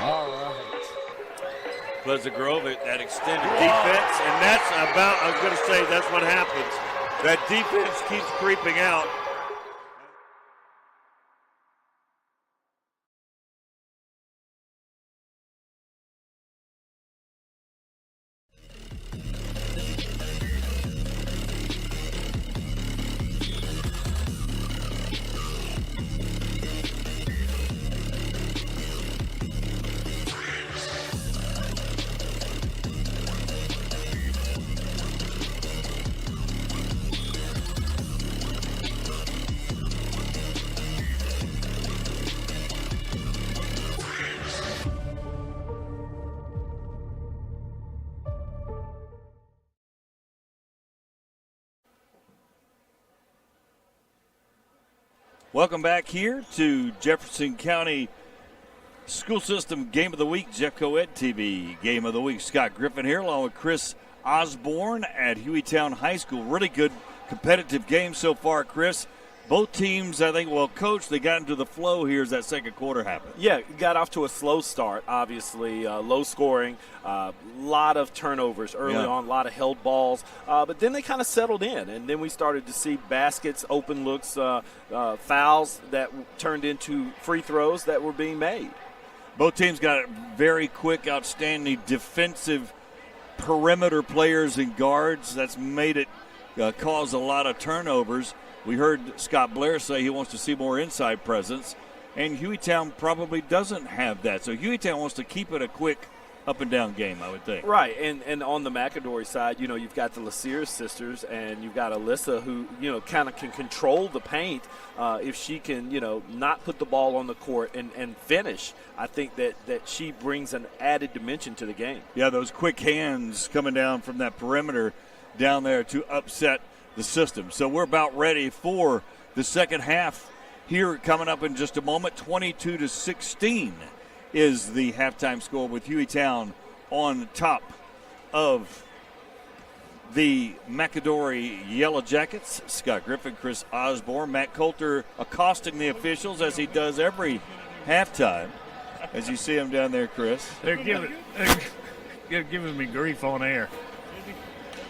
all right. Pleasant Grove, that extended defense. And that's about, I was going to say, that's what happens. That defense keeps creeping out. Welcome back here to Jefferson County School System Game of the Week, Jeffco Ed TV Game of the Week. Scott Griffin here along with Chris Osborne at Hueytown High School. Really good competitive game so far, Chris. Both teams, I think, well coached, they got into the flow here as that second quarter happened. Yeah, got off to a slow start, obviously. Low scoring, lot of turnovers early on, a lot of held balls. But then they kind of settled in, and then we started to see baskets, open looks, fouls that turned into free throws that were being made. Both teams got very quick, outstanding defensive perimeter players and guards. That's made it cause a lot of turnovers. We heard Scott Blair say he wants to see more inside presence, and Hueytown probably doesn't have that. So Hueytown wants to keep it a quick up-and-down game, I would think. Right, and on the McAdory side, you know, you've got the Lassier sisters, and you've got Alyssa who, you know, kind of can control the paint if she can, you know, not put the ball on the court and finish. I think that she brings an added dimension to the game. Yeah, those quick hands coming down from that perimeter down there to upset the system. So we're about ready for the second half here coming up in just a moment. 22-16 is the halftime score with Hueytown on top of the McAdory Yellow Jackets. Scott Griffin, Chris Osborne, Matt Coulter accosting the officials as he does every halftime. As you see him down there, Chris. They're giving me grief on air.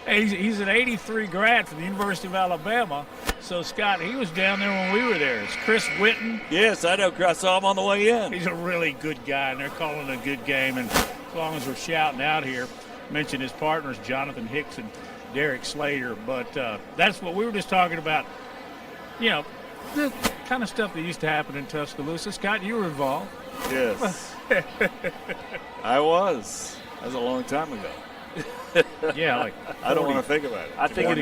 He's an 83 grad from the University of Alabama. So, Scott, he was down there when we were there. It's Chris Witten. Yes, I know. I saw him on the way in. He's a really good guy, and they're calling a good game. And as long as we're shouting out here, mention his partners, Jonathan Hicks and Derek Slater. But that's what we were just talking about, you know, the kind of stuff that used to happen in Tuscaloosa. Scott, you were involved. Yes. I was. That was a long time ago. Yeah, like I don't want to think about it. I think in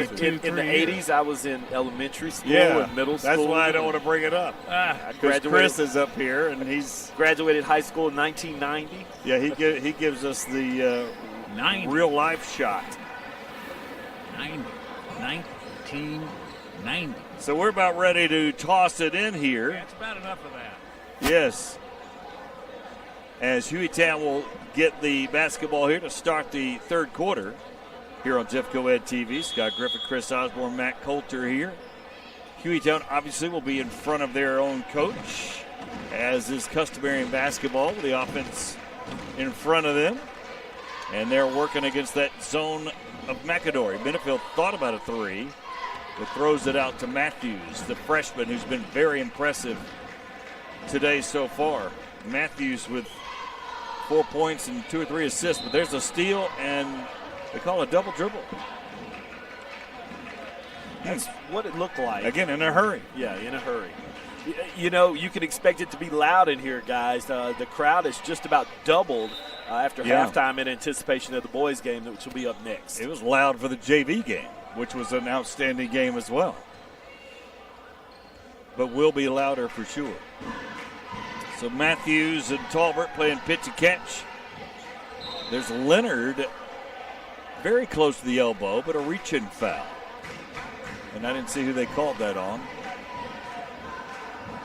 the 80s I was in elementary school and middle school. That's why I don't want to bring it up. Chris is up here, and he's graduated high school in 1990. Yeah, he gives us the real life shot. 1990. So we're about ready to toss it in here. Yeah, it's about enough of that. Yes. As Hueytown will get the basketball here to start the third quarter here on Jeffco Ed TV. Scott Griffin, Chris Osborne, Matt Coulter here. Hueytown obviously will be in front of their own coach, as is customary in basketball. The offense in front of them, and they're working against that zone of McAdory. Benefield thought about a three, but throws it out to Matthews, the freshman who's been very impressive today so far. Matthews with 4 points and 2 or 3 assists, but there's a steal, and they call a double dribble. That's what it looked like. Again, in a hurry. Yeah, in a hurry. You know, you can expect it to be loud in here, guys. The crowd has just about doubled after halftime in anticipation of the boys' game, which will be up next. It was loud for the JV game, which was an outstanding game as well. But will be louder for sure. So Matthews and Talbert playing pitch and catch. There's Leonard very close to the elbow, but a reach-in foul. And I didn't see who they called that on.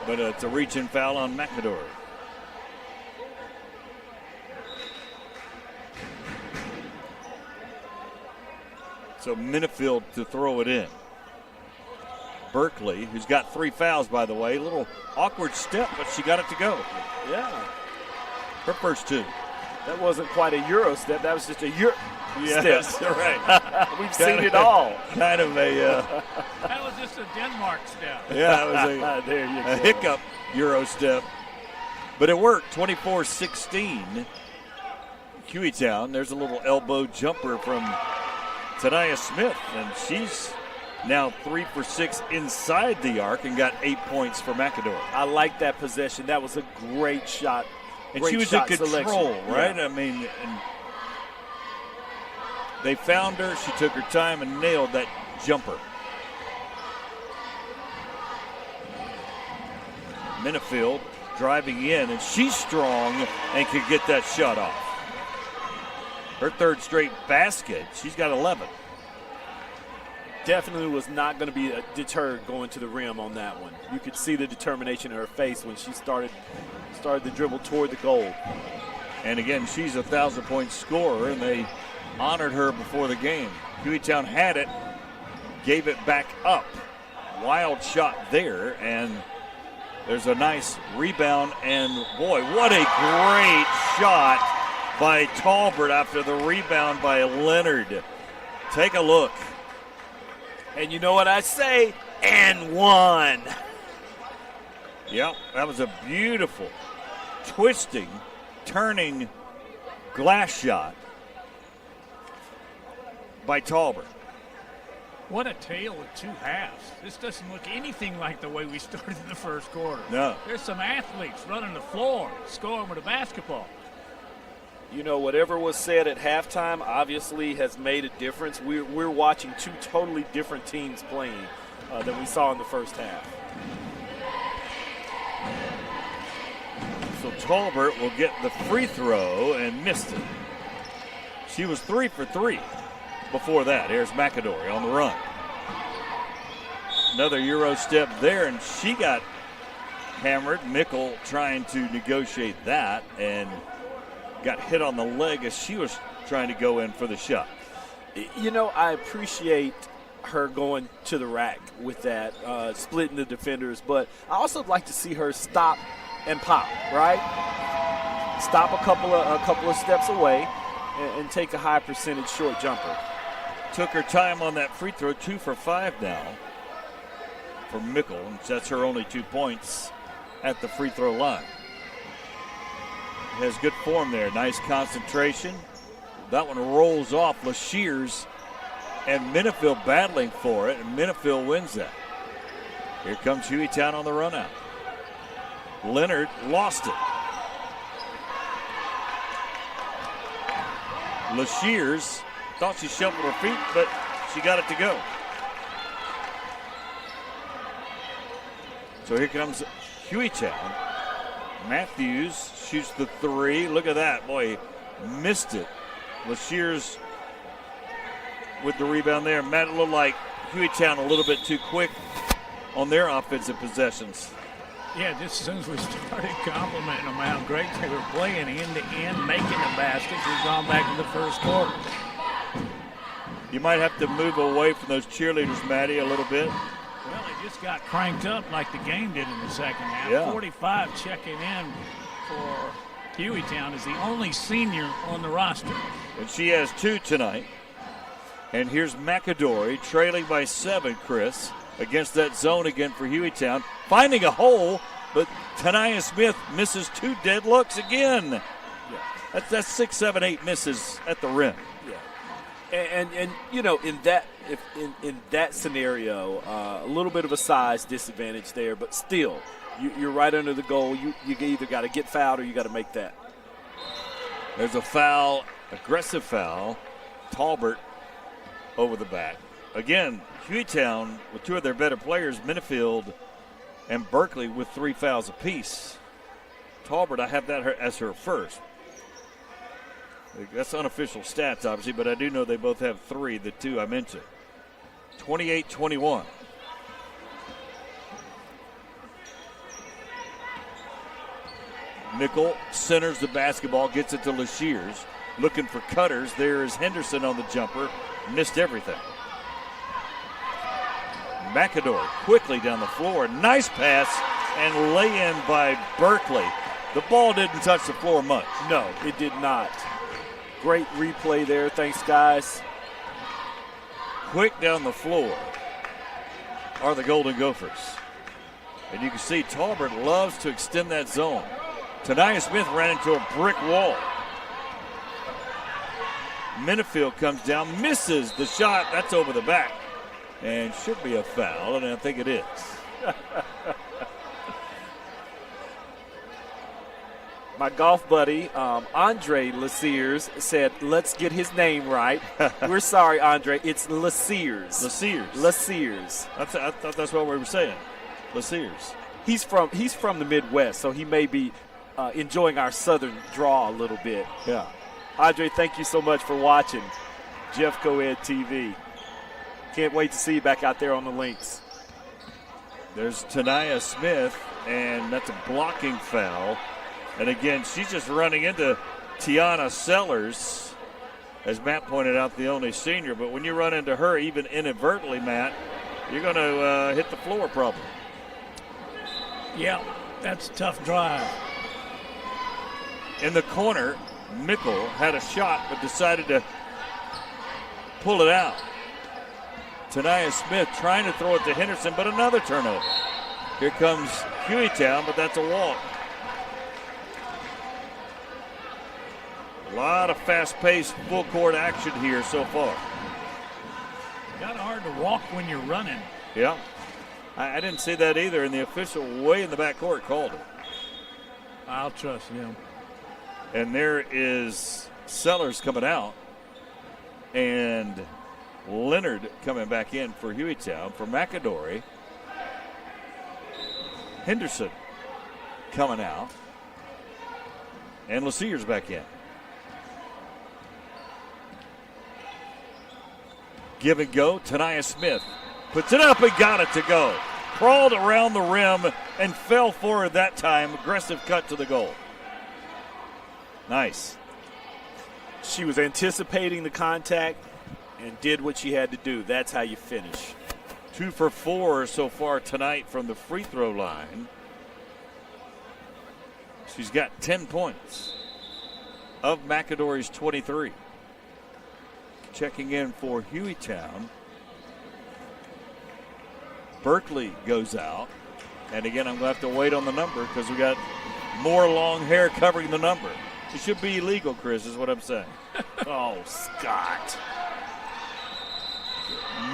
but it's a reach-in foul on McAdory. So Minifield to throw it in. Berkeley, who's got 3 fouls, by the way. A little awkward step, but she got it to go. Yeah. Her first 2. That wasn't quite a Euro step. That was just a Euro Yes, step. right. We've seen it all. Kind of a That was just a Denmark step. yeah, it was there you go. a hiccup Euro step. But it worked, 24-16. Hueytown, there's a little elbow jumper from Tania Smith, and she's now 3 for 6 inside the arc and got 8 points for McAdory. I like that possession. That was a great shot. And great she was in shot control, selection. right? Yeah. I mean, and they found her. She took her time and nailed that jumper. Minifield driving in, and she's strong and can get that shot off. Her 3rd straight basket. She's got 11. Definitely was not going to be deterred going to the rim on that one. You could see the determination in her face when she started the dribble toward the goal. And again, she's a 1,000-point scorer, and they honored her before the game. Hueytown had it, gave it back up. Wild shot there, and there's a nice rebound. And boy, what a great shot by Talbert after the rebound by Leonard. Take a look. And you know what I say? And one. Yep, that was a beautiful, twisting, turning glass shot by Talbert. What a tale of 2 halves. This doesn't look anything like the way we started in the first quarter. No. There's some athletes running the floor, scoring with a basketball. You know, whatever was said at halftime obviously has made a difference. We're watching 2 totally different teams playing than we saw in the first half. So Talbert will get the free throw and missed it. She was 3 for 3 before that. Here's McAdory on the run. Another Euro step there, and she got hammered. Mickle trying to negotiate that and got hit on the leg as she was trying to go in for the shot. You know, I appreciate her going to the rack with that, splitting the defenders, but I also like to see her stop and pop, right? Stop a couple of steps away and take a high percentage short jumper. Took her time on that free throw, 2 for 5 now for Mickle, and that's her only 2 points at the free throw line. Has good form there, nice concentration. That one rolls off. LaShears and Minifield battling for it, and Minifield wins that. Here comes Hueytown on the run out. Leonard lost it. LaShears thought she shuffled her feet, but she got it to go. So here comes Hueytown. Matthews shoots the 3. Look at that. Boy, missed it. LaShears with the rebound there. Matt, it looked like Hueytown a little bit too quick on their offensive possessions. Yeah, just as soon as we started complimenting them how great they were playing end-to-end, making the baskets, we've gone back to the first quarter. You might have to move away from those cheerleaders, Matty, a little bit. Well, they just got cranked up like the game did in the second half. Yeah. 45 checking in for Hueytown is the only senior on the roster. And she has 2 tonight. And here's McAdory trailing by 7, Chris, against that zone again for Hueytown. Finding a hole, but Tania Smith misses 2 dead looks again. Yeah. That's 6, 7, 8 misses at the rim. Yeah. And you know, in that scenario, a little bit of a size disadvantage there, but still, you're right under the goal. You either got to get fouled or you got to make that. There's a foul, aggressive foul. Talbert over the back. Again, Hueytown with 2 of their better players, Minifield and Berkeley, with 3 fouls apiece. Talbert, I have that as her first. That's unofficial stats, obviously, but I do know they both have 3, the 2 I mentioned. 28-21. Mickle centers the basketball, gets it to Lashiers. Looking for cutters. There is Henderson on the jumper. Missed everything. McAdory quickly down the floor. Nice pass and lay in by Berkeley. The ball didn't touch the floor much. No, it did not. Great replay there. Thanks, guys. Quick down the floor are the Golden Gophers. And you can see Talbert loves to extend that zone. Tania Smith ran into a brick wall. Minifield comes down, misses the shot. That's over the back. And should be a foul, and I think it is. My golf buddy, Andre Lashiers, said, let's get his name right. We're sorry, Andre. It's Lashiers. Lashiers. Lashiers. I thought that's what we were saying. Lashiers. He's from the Midwest, so he may be enjoying our southern draw a little bit. Yeah. Andre, thank you so much for watching Jeff Coed TV. Can't wait to see you back out there on the links. There's Tania Smith, and that's a blocking foul. And again, she's just running into Tiana Sellers, as Matt pointed out, the only senior. But when you run into her, even inadvertently, Matt, you're going to hit the floor probably. Yeah, that's a tough drive. In the corner, Mickle had a shot but decided to pull it out. Tania Smith trying to throw it to Henderson, but another turnover. Here comes Hueytown, but that's a walk. A lot of fast-paced, full-court action here so far. Kind of hard to walk when you're running. Yeah. I didn't see that either, and the official way in the backcourt called it. I'll trust him. And there is Sellers coming out, and Leonard coming back in for Hueytown. For McAdory, Henderson coming out, and Lasier's back in. Give and go. Tania Smith puts it up and got it to go. Crawled around the rim and fell for it that time. Aggressive cut to the goal. Nice. She was anticipating the contact and did what she had to do. That's how you finish. 2 for 4 so far tonight from the free throw line. She's got 10 points of McAdory's 23. Checking in for Hueytown. Berkeley goes out. And again, I'm going to have to wait on the number because we got more long hair covering the number. It should be illegal, Chris, is what I'm saying. Oh, Scott.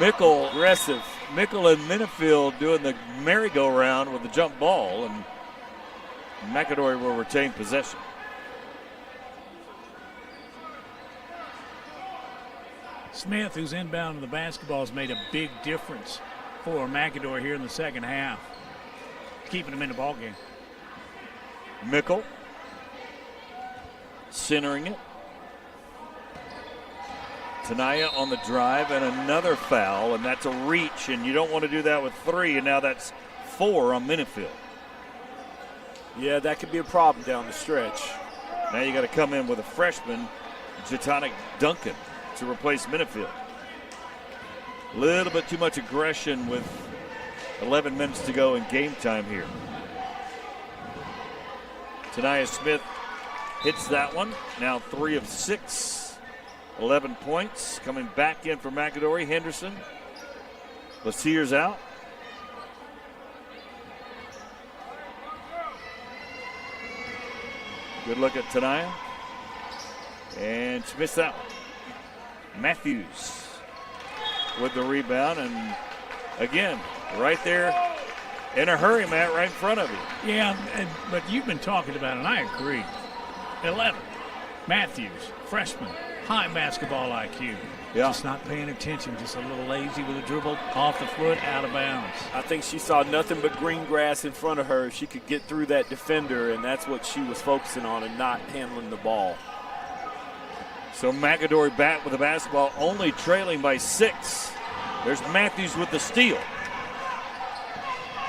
Mickle, aggressive. Mickle and Minifield doing the merry-go-round with the jump ball, and McAdory will retain possession. Smith, who's inbound in the basketball, has made a big difference for McAdory here in the second half, keeping him in the ball game. Mickle centering it. Tania on the drive, and another foul, and that's a reach, and you don't want to do that with 3, and now that's 4 on Minifield. Yeah, that could be a problem down the stretch. Now you got to come in with a freshman, Jatonic Duncan, to replace Minifield. A little bit too much aggression with 11 minutes to go in game time here. Tania Smith hits that one. Now 3 of 6. 11 points. Coming back in for McAdory. Henderson. Lasier's out. Good look at Tania. And she missed that one. Matthews with the rebound. And again, right there in a hurry, Matt, right in front of you. Yeah, but you've been talking about it, and I agree. 11. Matthews, freshman, high basketball IQ. Yeah. Just not paying attention, just a little lazy with a dribble off the foot, out of bounds. I think she saw nothing but green grass in front of her. She could get through that defender, and that's what she was focusing on and not handling the ball. So McAdory back with the basketball, only trailing by 6. There's Matthews with the steal.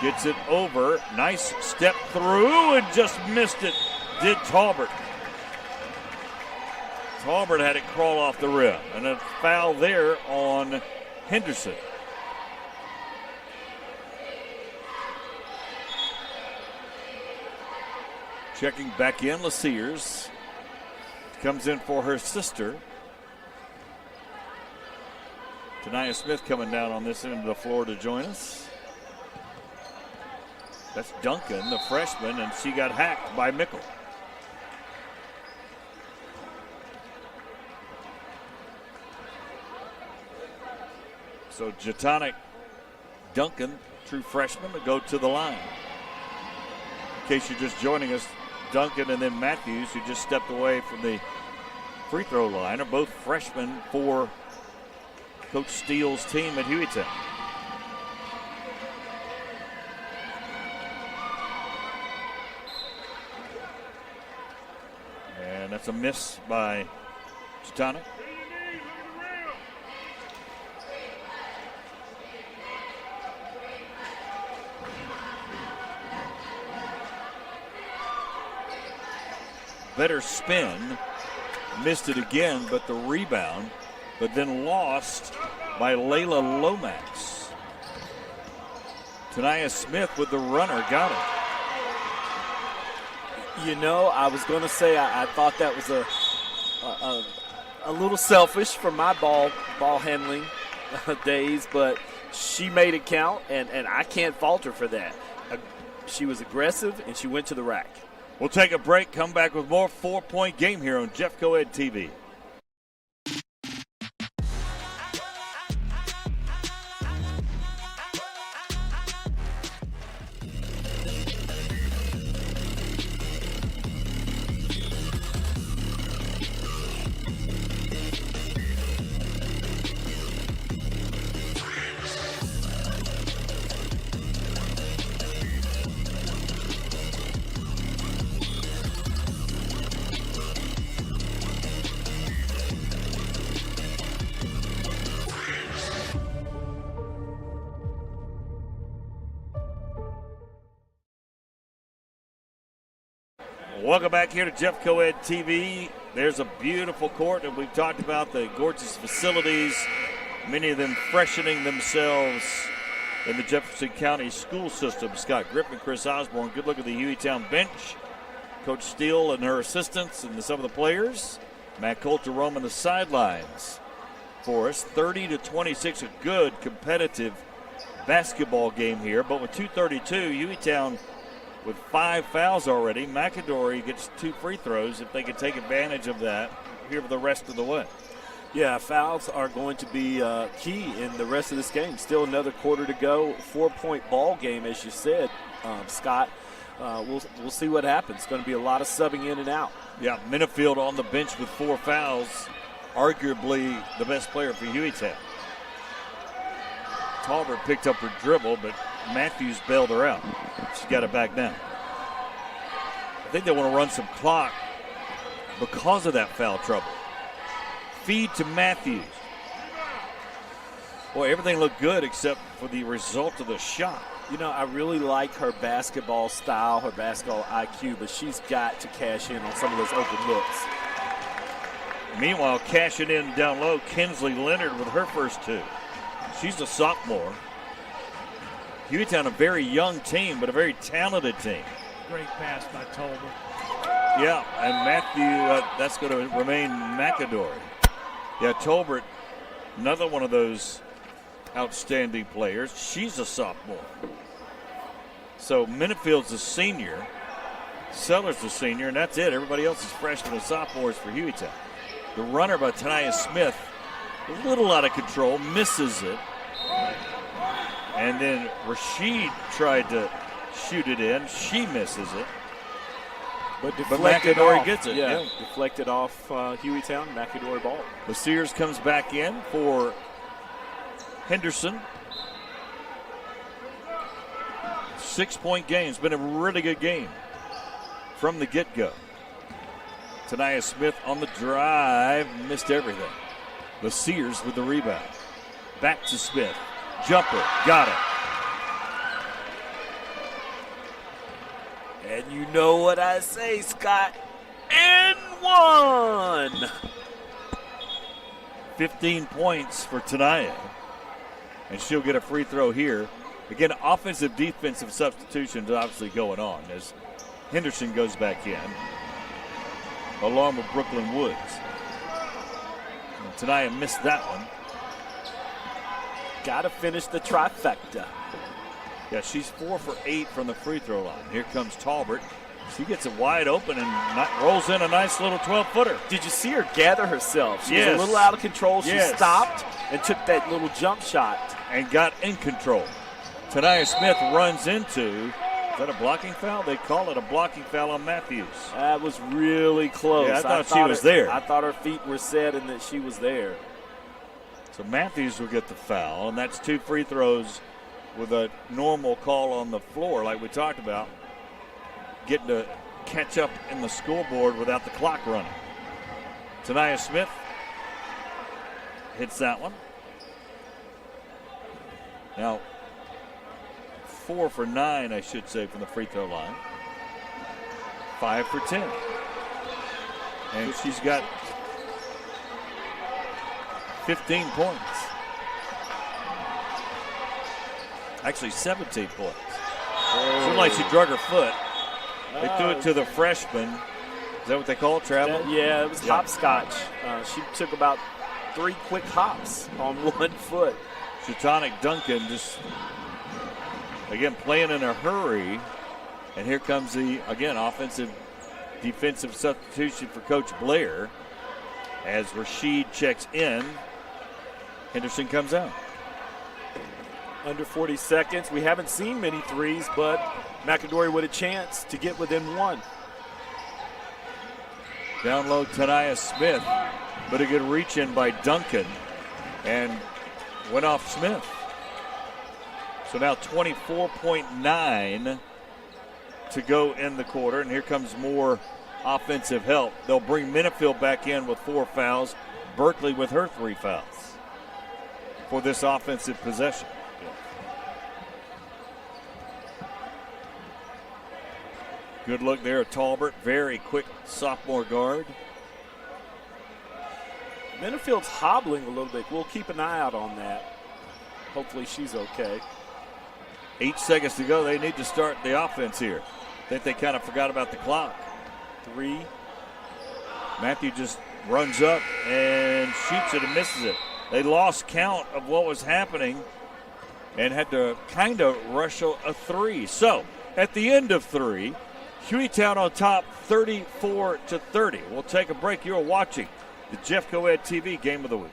Gets it over. Nice step through and just missed it did Talbert. Talbert had it crawl off the rim, and a foul there on Henderson. Checking back in, LaSears comes in for her sister. Tania Smith coming down on this end of the floor to join us. That's Duncan, the freshman, and she got hacked by Mickle. So Jatonic Duncan, true freshman, to go to the line. In case you're just joining us, Duncan and then Matthews, who just stepped away from the free throw line, are both freshmen for Coach Steele's team at Hueytown. And that's a miss by Jatonic. Better spin, missed it again, but the rebound, but then lost by Layla Lomax. Tania Smith with the runner, got it. You know, I was going to say I thought that was a little selfish for my ball handling days, but she made it count, and I can't fault her for that. She was aggressive, and she went to the rack. We'll take a break, come back with more 4-point game here on Jeff Coed TV. Welcome back here to Jeff Coed TV. There's a beautiful court, and we've talked about the gorgeous facilities, many of them freshening themselves in the Jefferson County school system. Scott Griffin, Chris Osborne. Good look at the Hueytown bench. Coach Steele and her assistants and some of the players. Matt Coulter roaming the sidelines for us. 30-26, a good competitive basketball game here. But with 2:32, Hueytown with 5 fouls already. McAdory gets 2 free throws if they can take advantage of that here for the rest of the way. Yeah, fouls are going to be key in the rest of this game. Still another quarter to go. 4-point ball game, as you said, Scott. We'll see what happens. It's going to be a lot of subbing in and out. Yeah, Minifield on the bench with 4 fouls. Arguably the best player for Hueytown. Talbert picked up her dribble, but Matthews bailed her out. She got it back now. I think they want to run some clock because of that foul trouble. Feed to Matthews. Boy, everything looked good except for the result of the shot. You know, I really like her basketball style, her basketball IQ, but she's got to cash in on some of those open looks. Meanwhile, cashing in down low, Kinsley Leonard with her first 2. She's a sophomore. Hueytown, a very young team, but a very talented team. Great pass by Talbot. Yeah, and Matthew, that's going to remain McAdory. Yeah, Tolbert, another one of those outstanding players. She's a sophomore. So Minifield's a senior. Sellers a senior, and that's it. Everybody else is freshmen and sophomores for Hueytown. The runner by Tania Smith, a little out of control, misses it. And then Rashid tried to shoot it in. She misses it. But McAdory gets it. Yeah, deflected off Hueytown, McAdory ball. LaSears comes back in for Henderson. 6-point game. It's been a really good game from the get-go. Tania Smith on the drive, missed everything. LaSears with the rebound. Back to Smith. Jumper, got it. And you know what I say, Scott. And one. 15 points for Tanaya. And she'll get a free throw here. Again, offensive, defensive substitutions obviously going on as Henderson goes back in, along with Brooklyn Woods. And Tanaya missed that one. Got to finish the trifecta. Yeah, she's 4 for 8 from the free throw line. Here comes Talbert. She gets it wide open and rolls in a nice little 12-footer. Did you see her gather herself? She was Yes. a little out of control. She Yes. stopped and took that little jump shot. And got in control. Tanaya Smith runs into, is that a blocking foul? They call it a blocking foul on Matthews. That was really close. Yeah, I thought she was there. I thought her feet were set and that she was there. So Matthews will get the foul, and that's 2 free throws with a normal call on the floor like we talked about. Getting to catch up in the scoreboard without the clock running. Tanaya Smith hits that one. Now, 4 for 9, I should say, from the free throw line. 5 for 10. And she's got 15 points. Actually, 17 points. Seemed like she drug her foot. They threw it to the freshman. Is that what they call it, travel? Yeah, it was hopscotch. She took about 3 quick hops on one foot. Shatonic Duncan just, again, playing in a hurry. And here comes the, again, offensive, defensive substitution for Coach Blair. As Rashid checks in, Henderson comes out. Under 40 seconds. We haven't seen many threes, but McAdory with a chance to get within 1. Down low, Tanaya Smith, but a good reach in by Duncan, and went off Smith. So now 24.9 to go in the quarter, and here comes more offensive help. They'll bring Minifield back in with 4 fouls, Berkeley with her 3 fouls for this offensive possession. Good look there at Talbert. Very quick sophomore guard. Minifield's hobbling a little bit. We'll keep an eye out on that. Hopefully she's okay. 8 seconds to go. They need to start the offense here. I think they kind of forgot about the clock. 3. Matthew just runs up and shoots it and misses it. They lost count of what was happening and had to kind of rush a 3. So at the end of 3, Hueytown on top 34-30. We'll take a break. You're watching the Jeff Coed TV Game of the Week.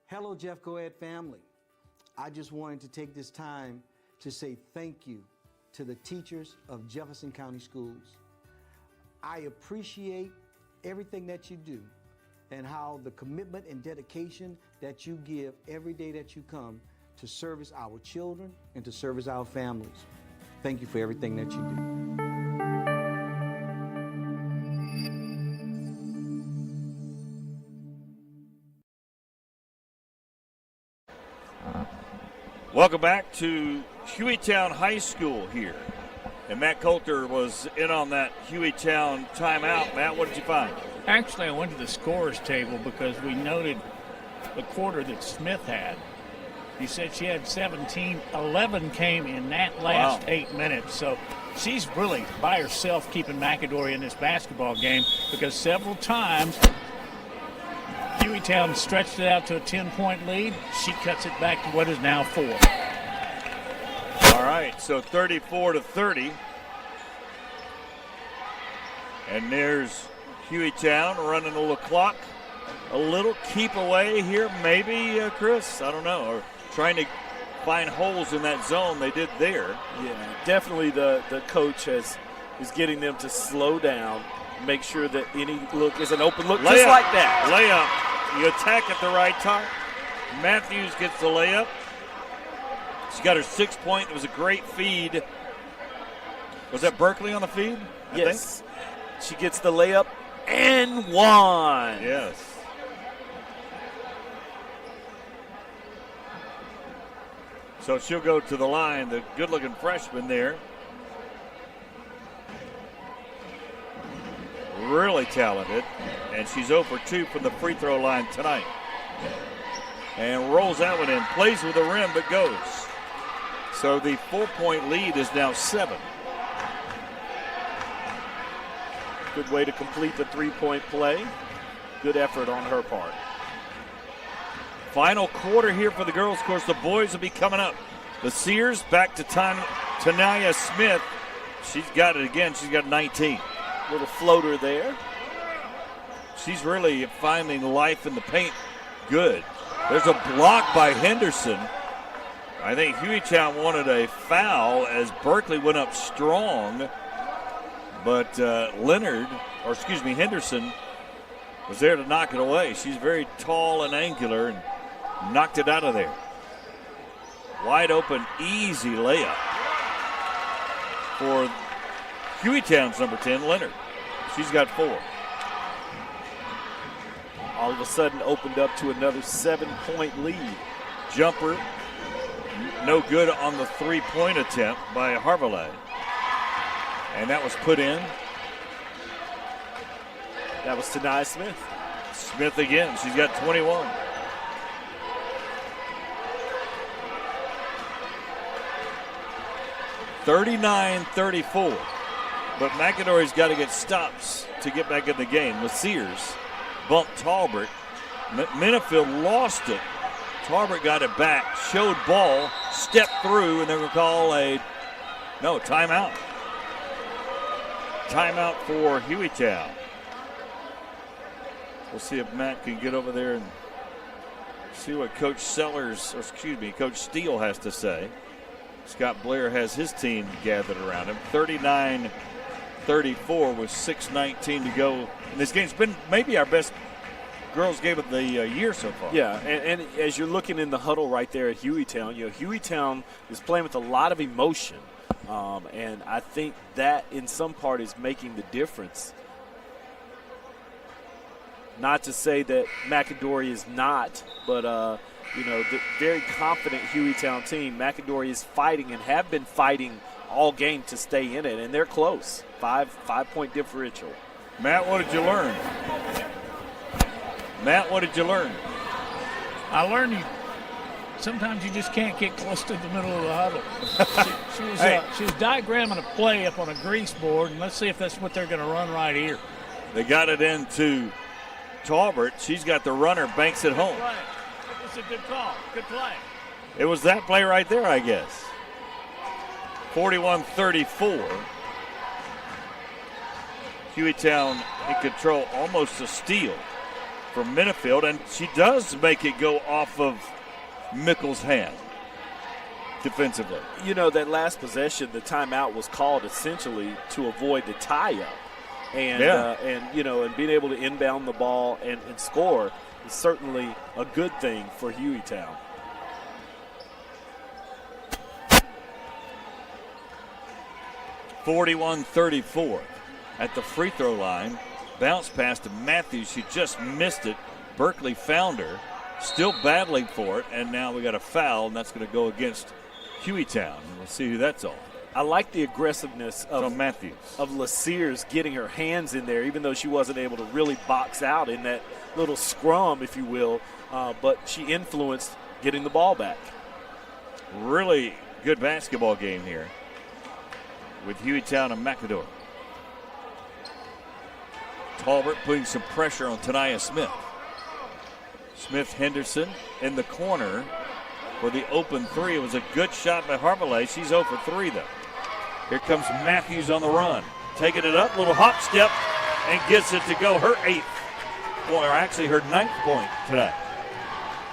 Hello, Jeff Coed family. I just wanted to take this time to say thank you to the teachers of Jefferson County Schools. I appreciate everything that you do and how the commitment and dedication that you give every day that you come to service our children and to service our families. Thank you for everything that you do. Welcome back to Hueytown High School here. And Matt Coulter was in on that Hueytown timeout. Matt, what did you find? Actually, I went to the scorers table because we noted the quarter that Smith had. He said she had 17. 11 came in that last 8 minutes. So she's really by herself keeping McAdory in this basketball game because several times Hueytown stretched it out to a 10-point lead. She cuts it back to what is now 4. All right, so 34-30. And there's Hueytown running a little clock. A little keep away here, maybe, Chris? I don't know. Or trying to find holes in that zone they did there. Yeah, definitely the coach is getting them to slow down, make sure that any look is an open look, just like that. Layup. You attack at the right time. Matthews gets the layup. She got her 6 point. It was a great feed. Was that Berkeley on the feed? Yes. She gets the layup and one. Yes. So she'll go to the line, the good-looking freshman there. Really talented, and she's 0 for 2 from the free throw line tonight. And rolls that one in, plays with the rim, but goes. So the 4-point lead is now 7. Good way to complete the three-point play. Good effort on her part. Final quarter here for the girls. Of course, the boys will be coming up. The Sears back to Tanaya Smith. She's got it again. She's got 19. Little floater there. She's really finding life in the paint. Good. There's a block by Henderson. I think Hueytown wanted a foul as Berkeley went up strong. But Henderson was there to knock it away. She's very tall and angular and knocked it out of there. Wide open, easy layup for Hueytown's number 10, Leonard. She's got 4. All of a sudden opened up to another 7-point lead. Jumper, no good on the 3-point attempt by Harville. And that was put in. That was Tanaya Smith. Smith again. She's got 21. (39-34). But McAdory's got to get stops to get back in the game. Sears bumped Talbert. Minifield lost it. Talbert got it back, showed ball, stepped through, and they're going to call timeout. Timeout for Hueytown. We'll see if Matt can get over there and see what Coach Coach Steele has to say. Scott Blair has his team gathered around him. 39-34 with 6:19 to go. And this game's been maybe our best girls game of the year so far. Yeah, and as you're looking in the huddle right there at Hueytown, Hueytown is playing with a lot of emotion. And I think that in some part is making the difference. Not to say that McAdory is not, but the very confident Hueytown team. McAdory is fighting and have been fighting all game to stay in it, and they're close. 5-point differential. Matt, what did you learn? I learned sometimes you just can't get close to the middle of the huddle. She was diagramming a play up on a grease board, and let's see if that's what they're going to run right here. They got it into Talbert. She's got the runner, banks it home. It's a good call. Good play. It was that play right there, I guess. 41-34. Hueytown in control, almost a steal from Minifield, and she does make it go off of Mickle's hand defensively. That last possession, the timeout was called essentially to avoid the tie-up. And being able to inbound the ball and score is certainly a good thing for Hueytown. (41-34) at the free throw line. Bounce pass to Matthews. She just missed it. Berkeley found her. Still battling for it, and now we got a foul, and that's going to go against Hueytown. We'll see who that's on. I like the aggressiveness of Matthews. Of LaSears getting her hands in there, even though she wasn't able to really box out in that little scrum, if you will. But she influenced getting the ball back. Really good basketball game here with Hueytown and McAdory. Talbert putting some pressure on Tanaya Smith. Henderson in the corner for the open three. It was a good shot by Harville. She's 0 for 3, though. Here comes Matthews on the run. Taking it up, little hop step, and gets it to go. Her 8th point, or actually her 9th point tonight.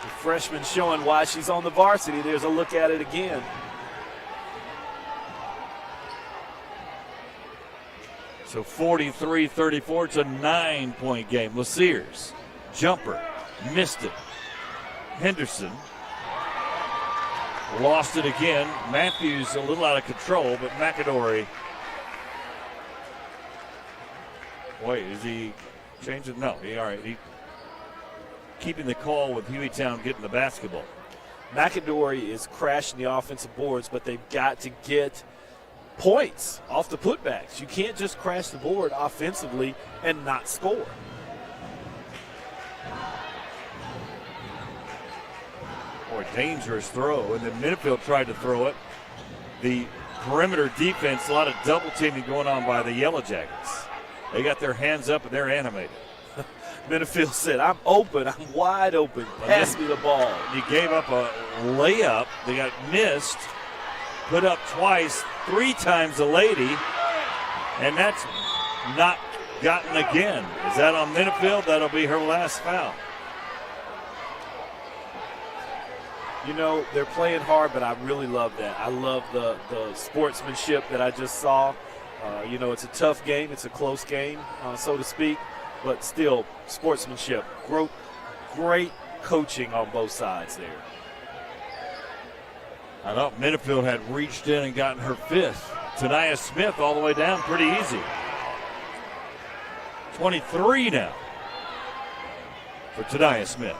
The freshman showing why she's on the varsity. There's a look at it again. So 43-34, it's a 9-point game. LaSears, jumper, missed it. Henderson lost it again. Matthews a little out of control, but McAdory. Wait, is he Change it? No. All right. He keeping the call with Hueytown getting the basketball. McAdory is crashing the offensive boards, but they've got to get points off the putbacks. You can't just crash the board offensively and not score. Boy, dangerous throw. And then Minifield tried to throw it. The perimeter defense, a lot of double teaming going on by the Yellow Jackets. They got their hands up and they're animated. Minifield said, I'm open. I'm wide open. Pass me the ball. He gave up a layup. They got missed. Put up twice, 3 times a lady. And that's not gotten again. Is that on Minifield? That'll be her last foul. You know, they're playing hard, but I really love that. I love the sportsmanship that I just saw. You know, it's a tough game. It's a close game, so to speak. But still, sportsmanship. Great coaching on both sides there. I thought Minifield had reached in and gotten her 5th. Tania Smith all the way down pretty easy. 23 now for Tania Smith.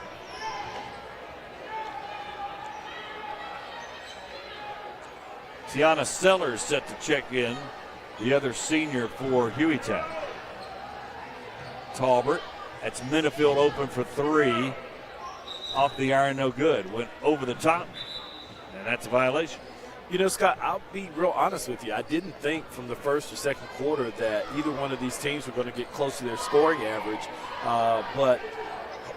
Tiana Sellers set to check in, the other senior for Hueytown. Talbert, that's Minifield open for 3. Off the iron, no good. Went over the top, and that's a violation. You know, Scott, I'll be real honest with you. I didn't think from the first or second quarter that either one of these teams were going to get close to their scoring average. But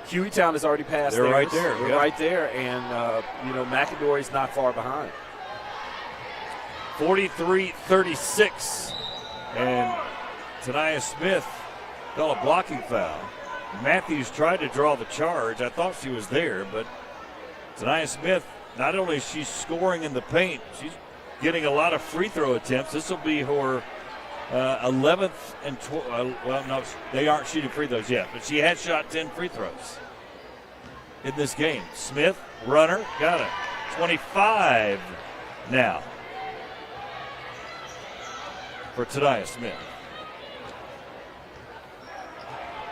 Hueytown has already passed. They're right there. They're right there, and, you know, McAdory's not far behind. 43-36, and Tania Smith called a blocking foul. Matthews tried to draw the charge. I thought she was there, but Tania Smith, not only is she scoring in the paint, she's getting a lot of free throw attempts. This will be her 11th and well, no, they aren't shooting free throws yet, but she has shot 10 free throws in this game. Smith, runner, got it. 25 now for Tania Smith.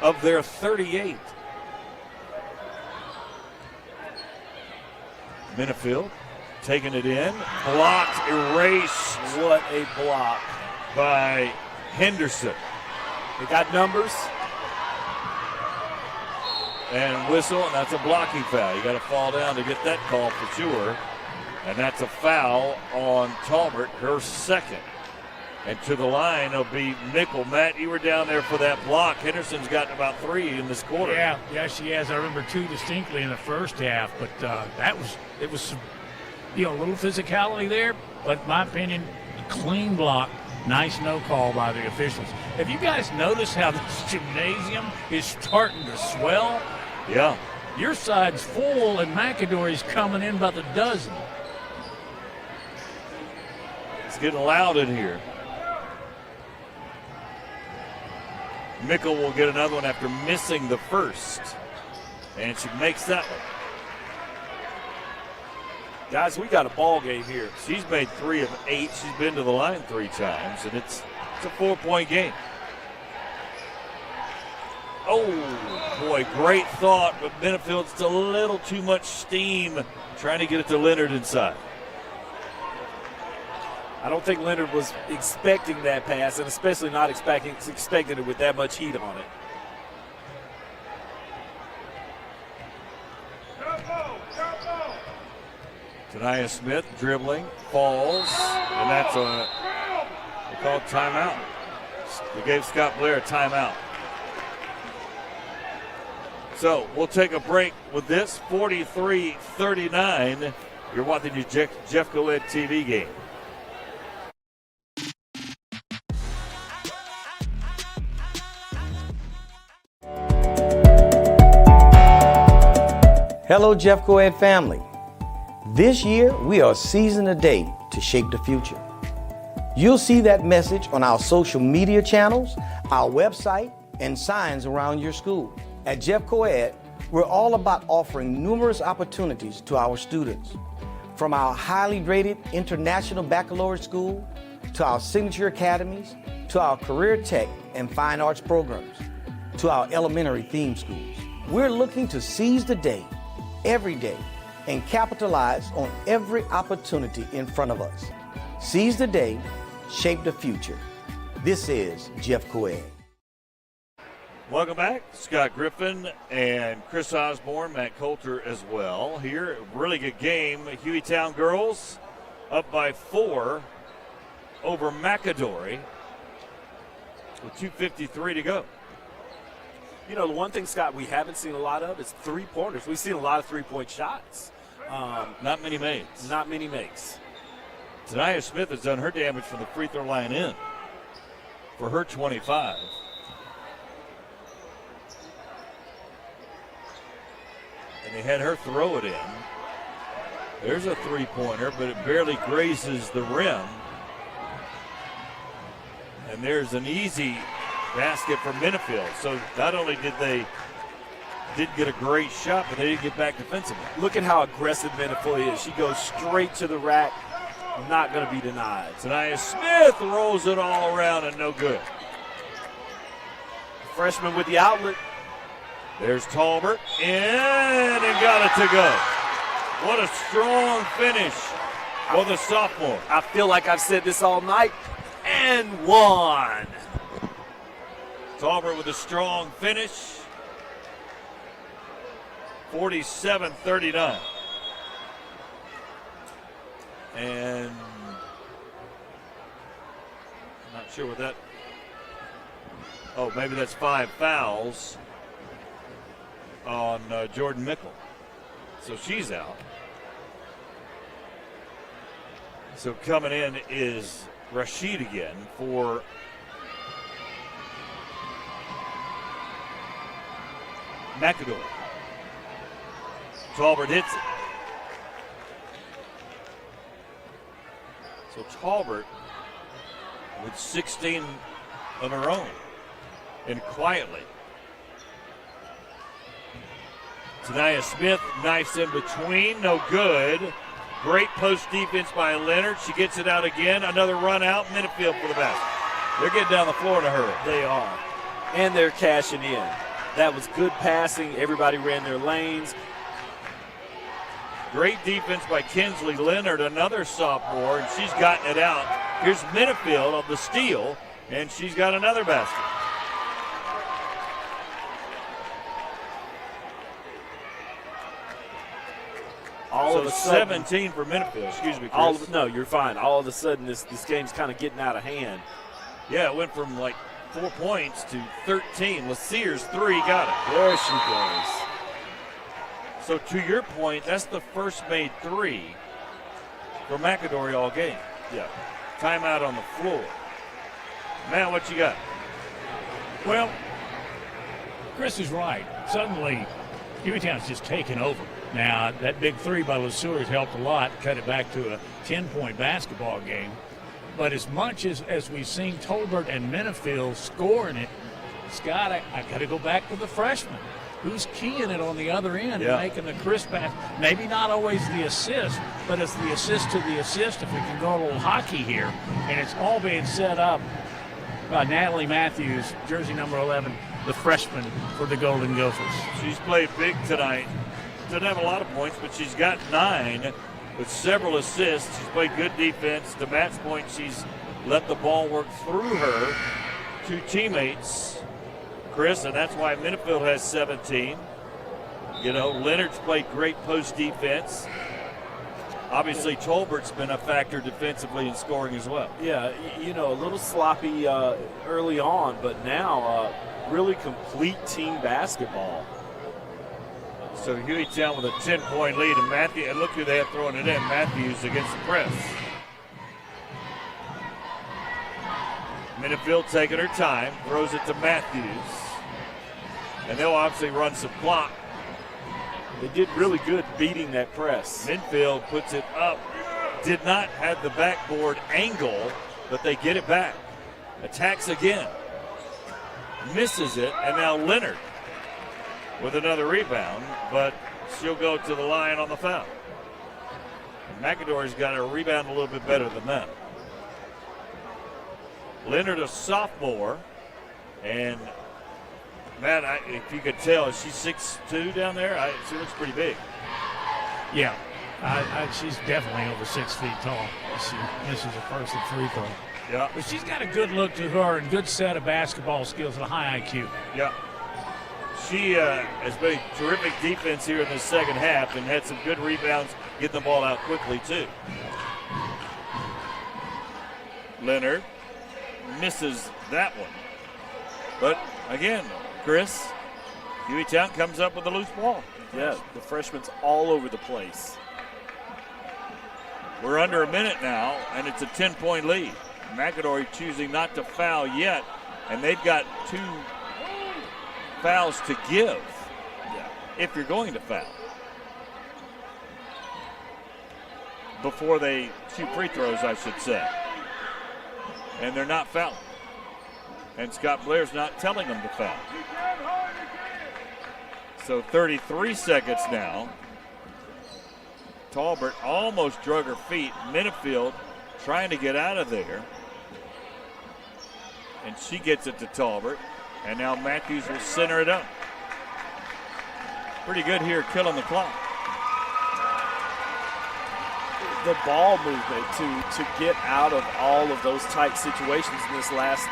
Of their 38. Minifield taking it in. Blocked, erased. What a block by Henderson. They got numbers. And whistle, and that's a blocking foul. You got to fall down to get that call for sure. And that's a foul on Talbert, her 2nd. And to the line will be Nickel. Matt, you were down there for that block. Henderson's gotten about 3 in this quarter. Yeah, she has. I remember 2 distinctly in the first half, but it was a little physicality there, but in my opinion, a clean block. Nice no call by the officials. Have you guys noticed how this gymnasium is starting to swell? Yeah. Your side's full, and McAdory's coming in by the dozen. It's getting loud in here. Mickle will get another one after missing the first. And she makes that one. Guys, we got a ball game here. She's made 3 of 8. She's been to the line 3 times, and it's a 4-point game. Oh, boy, great thought, but Minifield's a little too much steam trying to get it to Leonard inside. I don't think Leonard was expecting that pass, and especially not expecting it with that much heat on it. Tania Smith dribbling, falls, and that's they called timeout. They gave Scott Blair a timeout. So we'll take a break with this, 43-39. You're watching the Jeff Coed TV game. Hello, Jeff Coed family. This year, we are seizing the day to shape the future. You'll see that message on our social media channels, our website, and signs around your school. At Jeff Coed, we're all about offering numerous opportunities to our students. From our highly rated international baccalaureate school, to our signature academies, to our career tech and fine arts programs. to our elementary theme schools. We're looking to seize the day, every day, and capitalize on every opportunity in front of us. Seize the day, shape the future. This is Jeff Coed. Welcome back. Scott Griffin and Chris Osborne, Matt Coulter as well. Here, really good game. Hueytown girls up by 4 over McAdory with 2:53 to go. You know, the one thing, Scott, we haven't seen a lot of is three-pointers. We've seen a lot of three-point shots. Not many makes. Not many makes. Tania Smith has done her damage from the free throw line in for her 25. And they had her throw it in. There's a three-pointer, but it barely grazes the rim. And there's an easy basket for Minifield. So not only did they get a great shot, but they didn't get back defensively. Look at how aggressive Minifield is. She goes straight to the rack. Not going to be denied. Tania Smith rolls it all around and no good. Freshman with the outlet. There's Talbert in and got it to go. What a strong finish for the sophomore. I feel like I've said this all night. And one. Talbert with a strong finish. 47-39. And I'm not sure what that. Oh, maybe that's 5 fouls on Jordan Mickle. So she's out. So coming in is Rashid again for McAdory. Talbert hits it. So Talbert with 16 of her own and quietly. Tania Smith knifes in between, no good. Great post defense by Leonard. She gets it out again. Another run out, Minifield for the basket. They're getting down the floor in a hurry. They are. And they're cashing in. That was good passing. Everybody ran their lanes. Great defense by Kinsley Leonard, another sophomore, and she's gotten it out. Here's Minifield on the steal, and she's got another basket. All of a sudden, 17 for Minifield. Excuse me, Chris. No, you're fine. All of a sudden, this game's kind of getting out of hand. Yeah, it went from like 4 points to 13. Lasier's 3 got it. There she goes. So to your point, that's the first made 3 for McAdory all game. Yeah. Timeout on the floor. Matt, what you got? Well, Chris is right. Suddenly, Hueytown's just taken over. Now, that big 3 by LeSueur has helped a lot, cut it back to a 10-point basketball game. But as much as we've seen Tolbert and Minifield scoring it, Scott, I got to go back to the freshman. Who's keying it on the other end and making the crisp pass? Maybe not always the assist, but it's the assist to the assist if we can go a little hockey here. And it's all being set up by Natalie Matthews, jersey number 11, the freshman for the Golden Gophers. She's played big tonight. Doesn't have a lot of points, but she's got 9 with several assists. She's played good defense. To Matt's point, she's let the ball work through her to teammates, Chris, and that's why Minifield has 17. You know, Leonard's played great post defense. Obviously, Tolbert's been a factor defensively in scoring as well. Yeah, you know, a little sloppy early on, but now really complete team basketball. So Hueytown with a 10-point lead, and look who they have throwing it in, Matthews against the press. Minifield taking her time, throws it to Matthews. And they'll obviously run some clock. They did really good beating that press. Minifield puts it up. Did not have the backboard angle, but they get it back. Attacks again. Misses it, and now Leonard with another rebound, but she'll go to the line on the foul. And McAdory's got a rebound a little bit better than that. Leonard, a sophomore, and Matt, if you could tell, she's 6'2" down there. She looks pretty big. Yeah, she's definitely over 6 feet tall. She misses her first and free throw. Yeah. But she's got a good look to her and good set of basketball skills and a high IQ. Yeah. She has been a terrific defense here in the second half and had some good rebounds, getting the ball out quickly, too. Leonard misses that one. But, again, Chris, Hueytown comes up with a loose ball. Yeah, the freshman's all over the place. We're under a minute now, and it's a 10-point lead. McAdory choosing not to foul yet, and they've got 2 fouls to give if you're going to foul before they shoot free throws, I should say. And they're not fouling. And Scott Blair's not telling them to foul. So 33 seconds now. Talbert almost drug her feet. Minifield trying to get out of there. And she gets it to Talbert. And now Matthews will center it up. Pretty good here, killing the clock. The ball movement to get out of all of those tight situations in this last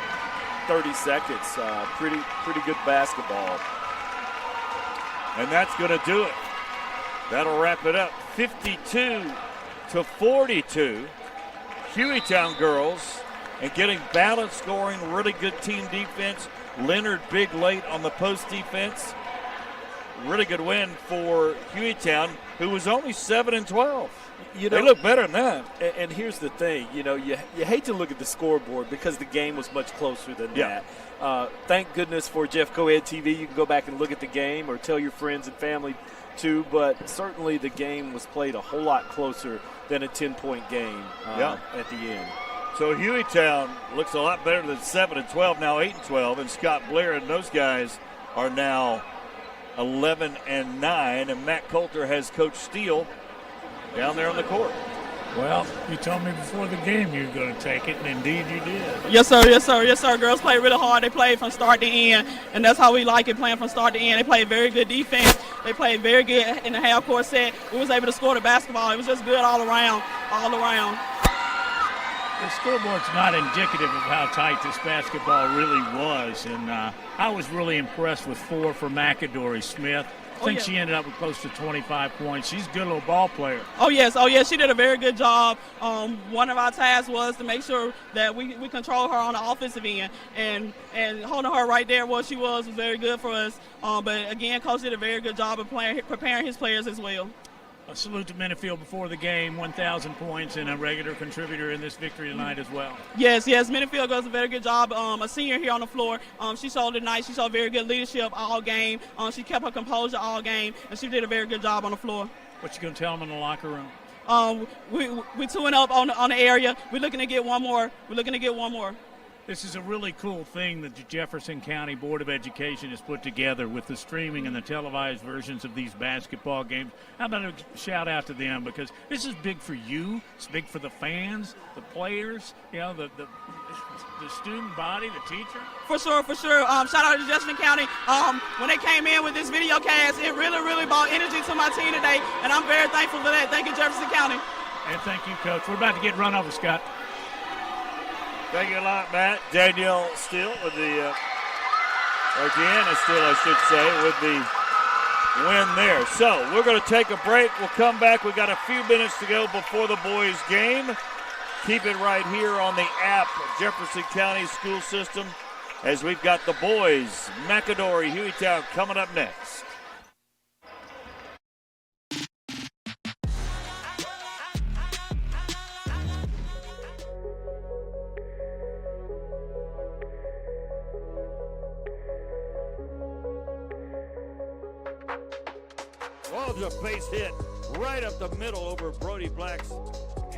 30 seconds. Pretty good basketball. And that's going to do it. That'll wrap it up. 52-42. Hueytown girls, and getting balanced scoring, really good team defense. Leonard big late on the post defense. Really good win for Hueytown, who was only 7-12. They look better than that. And here's the thing, you hate to look at the scoreboard because the game was much closer than that. Thank goodness for Jeff Coed TV. You can go back and look at the game or tell your friends and family too, but certainly the game was played a whole lot closer than a 10-point game at the end. So Hueytown looks a lot better than 7-12, now 8-12, and Scott Blair and those guys are now 11-9, and Matt Coulter has Coach Steele down there on the court. Well, you told me before the game you were going to take it, and indeed you did. Yes, sir, yes, sir, yes, sir. Girls played really hard. They played from start to end, and that's how we like it, playing from start to end. They played very good defense. They played very good in the half-court set. We was able to score the basketball. It was just good all around, all around. The scoreboard's not indicative of how tight this basketball really was, and I was really impressed with 4 for McAdory Smith. I think she ended up with close to 25 points. She's a good little ball player. Oh, yes, she did a very good job. One of our tasks was to make sure that we control her on the offensive end, and holding her right there where she was very good for us. But, again, Coach did a very good job of preparing his players as well. A salute to Minifield before the game, 1,000 points, and a regular contributor in this victory tonight as well. Yes, Minifield does a very good job. A senior here on the floor. She showed tonight. She showed very good leadership all game. She kept her composure all game, and she did a very good job on the floor. What you going to tell them in the locker room? We're 2-up on the area. We're looking to get one more. This is a really cool thing that the Jefferson County Board of Education has put together with the streaming and the televised versions of these basketball games. How about a shout out to them, because this is big for you, it's big for the fans, the players, the student body, the teacher. For sure. Shout out to Jefferson County. When they came in with this video cast, it really brought energy to my team today, and I'm very thankful for that. Thank you, Jefferson County. And thank you, Coach. We're about to get run over, Scott. Thank you a lot, Matt. Danielle Steele with the, or Deanna Steele, I should say, with the win there. So we're going to take a break. We'll come back. We've got a few minutes to go before the boys' game. Keep it right here on the app, Jefferson County School System, as we've got the boys, McAdory, Hueytown, coming up next. Oh, there's a base hit right up the middle over Brody Black's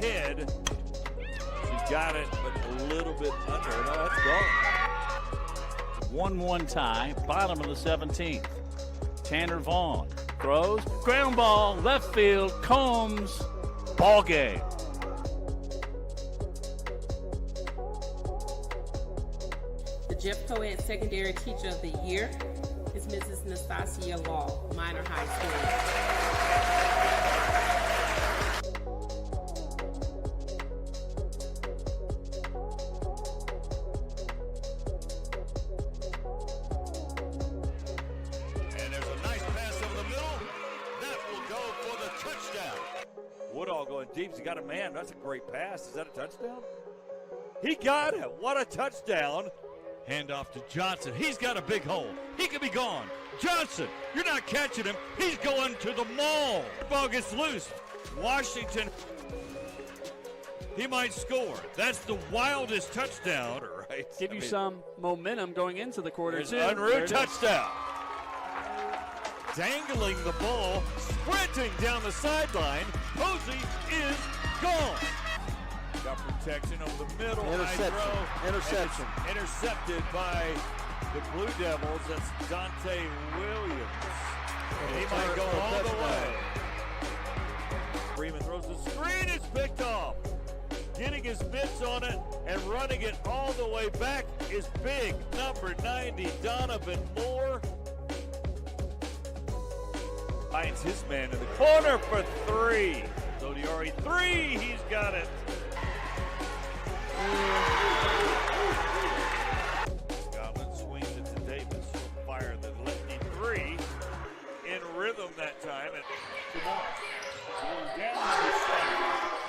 head. She's got it, but a little bit under. No, that's gone. 1-1 tie, bottom of the 17th. Tanner Vaughn throws, ground ball, left field, Combs, ball game. The Jeff Coed Secondary Teacher of the Year is Mrs. Nastasia Law, Minor High School. And there's a nice pass over the middle. That will go for the touchdown. Woodall going deep. He got a man. That's a great pass. Is that a touchdown? He got it. What a touchdown. Handoff to Johnson. He's got a big hole. He could be gone. Johnson, you're not catching him. He's going to the mall. Ball gets loose. Washington, he might score. That's the wildest touchdown, right? Give you some momentum going into the quarter, too. Unruh touchdown. Dangling the ball, sprinting down the sideline. Posey is gone. Got protection over the middle. Interception. Intercepted by the Blue Devils. That's Dante Williams. And he might go all the way. Freeman throws the screen. It's picked off. Getting his mitts on it and running it all the way back is big. Number 90, Donovan Moore. Finds his man in the corner for 3. Zodiari 3. He's got it. Scotland swings it to Davis. He'll fire the lefty 3 in rhythm that time. And 2 more. Down to 7.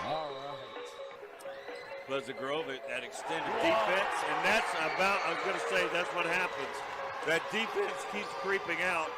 All right. Pleasant Grove at extended defense, and that's about, I was going to say, that's what happens. That defense keeps creeping out.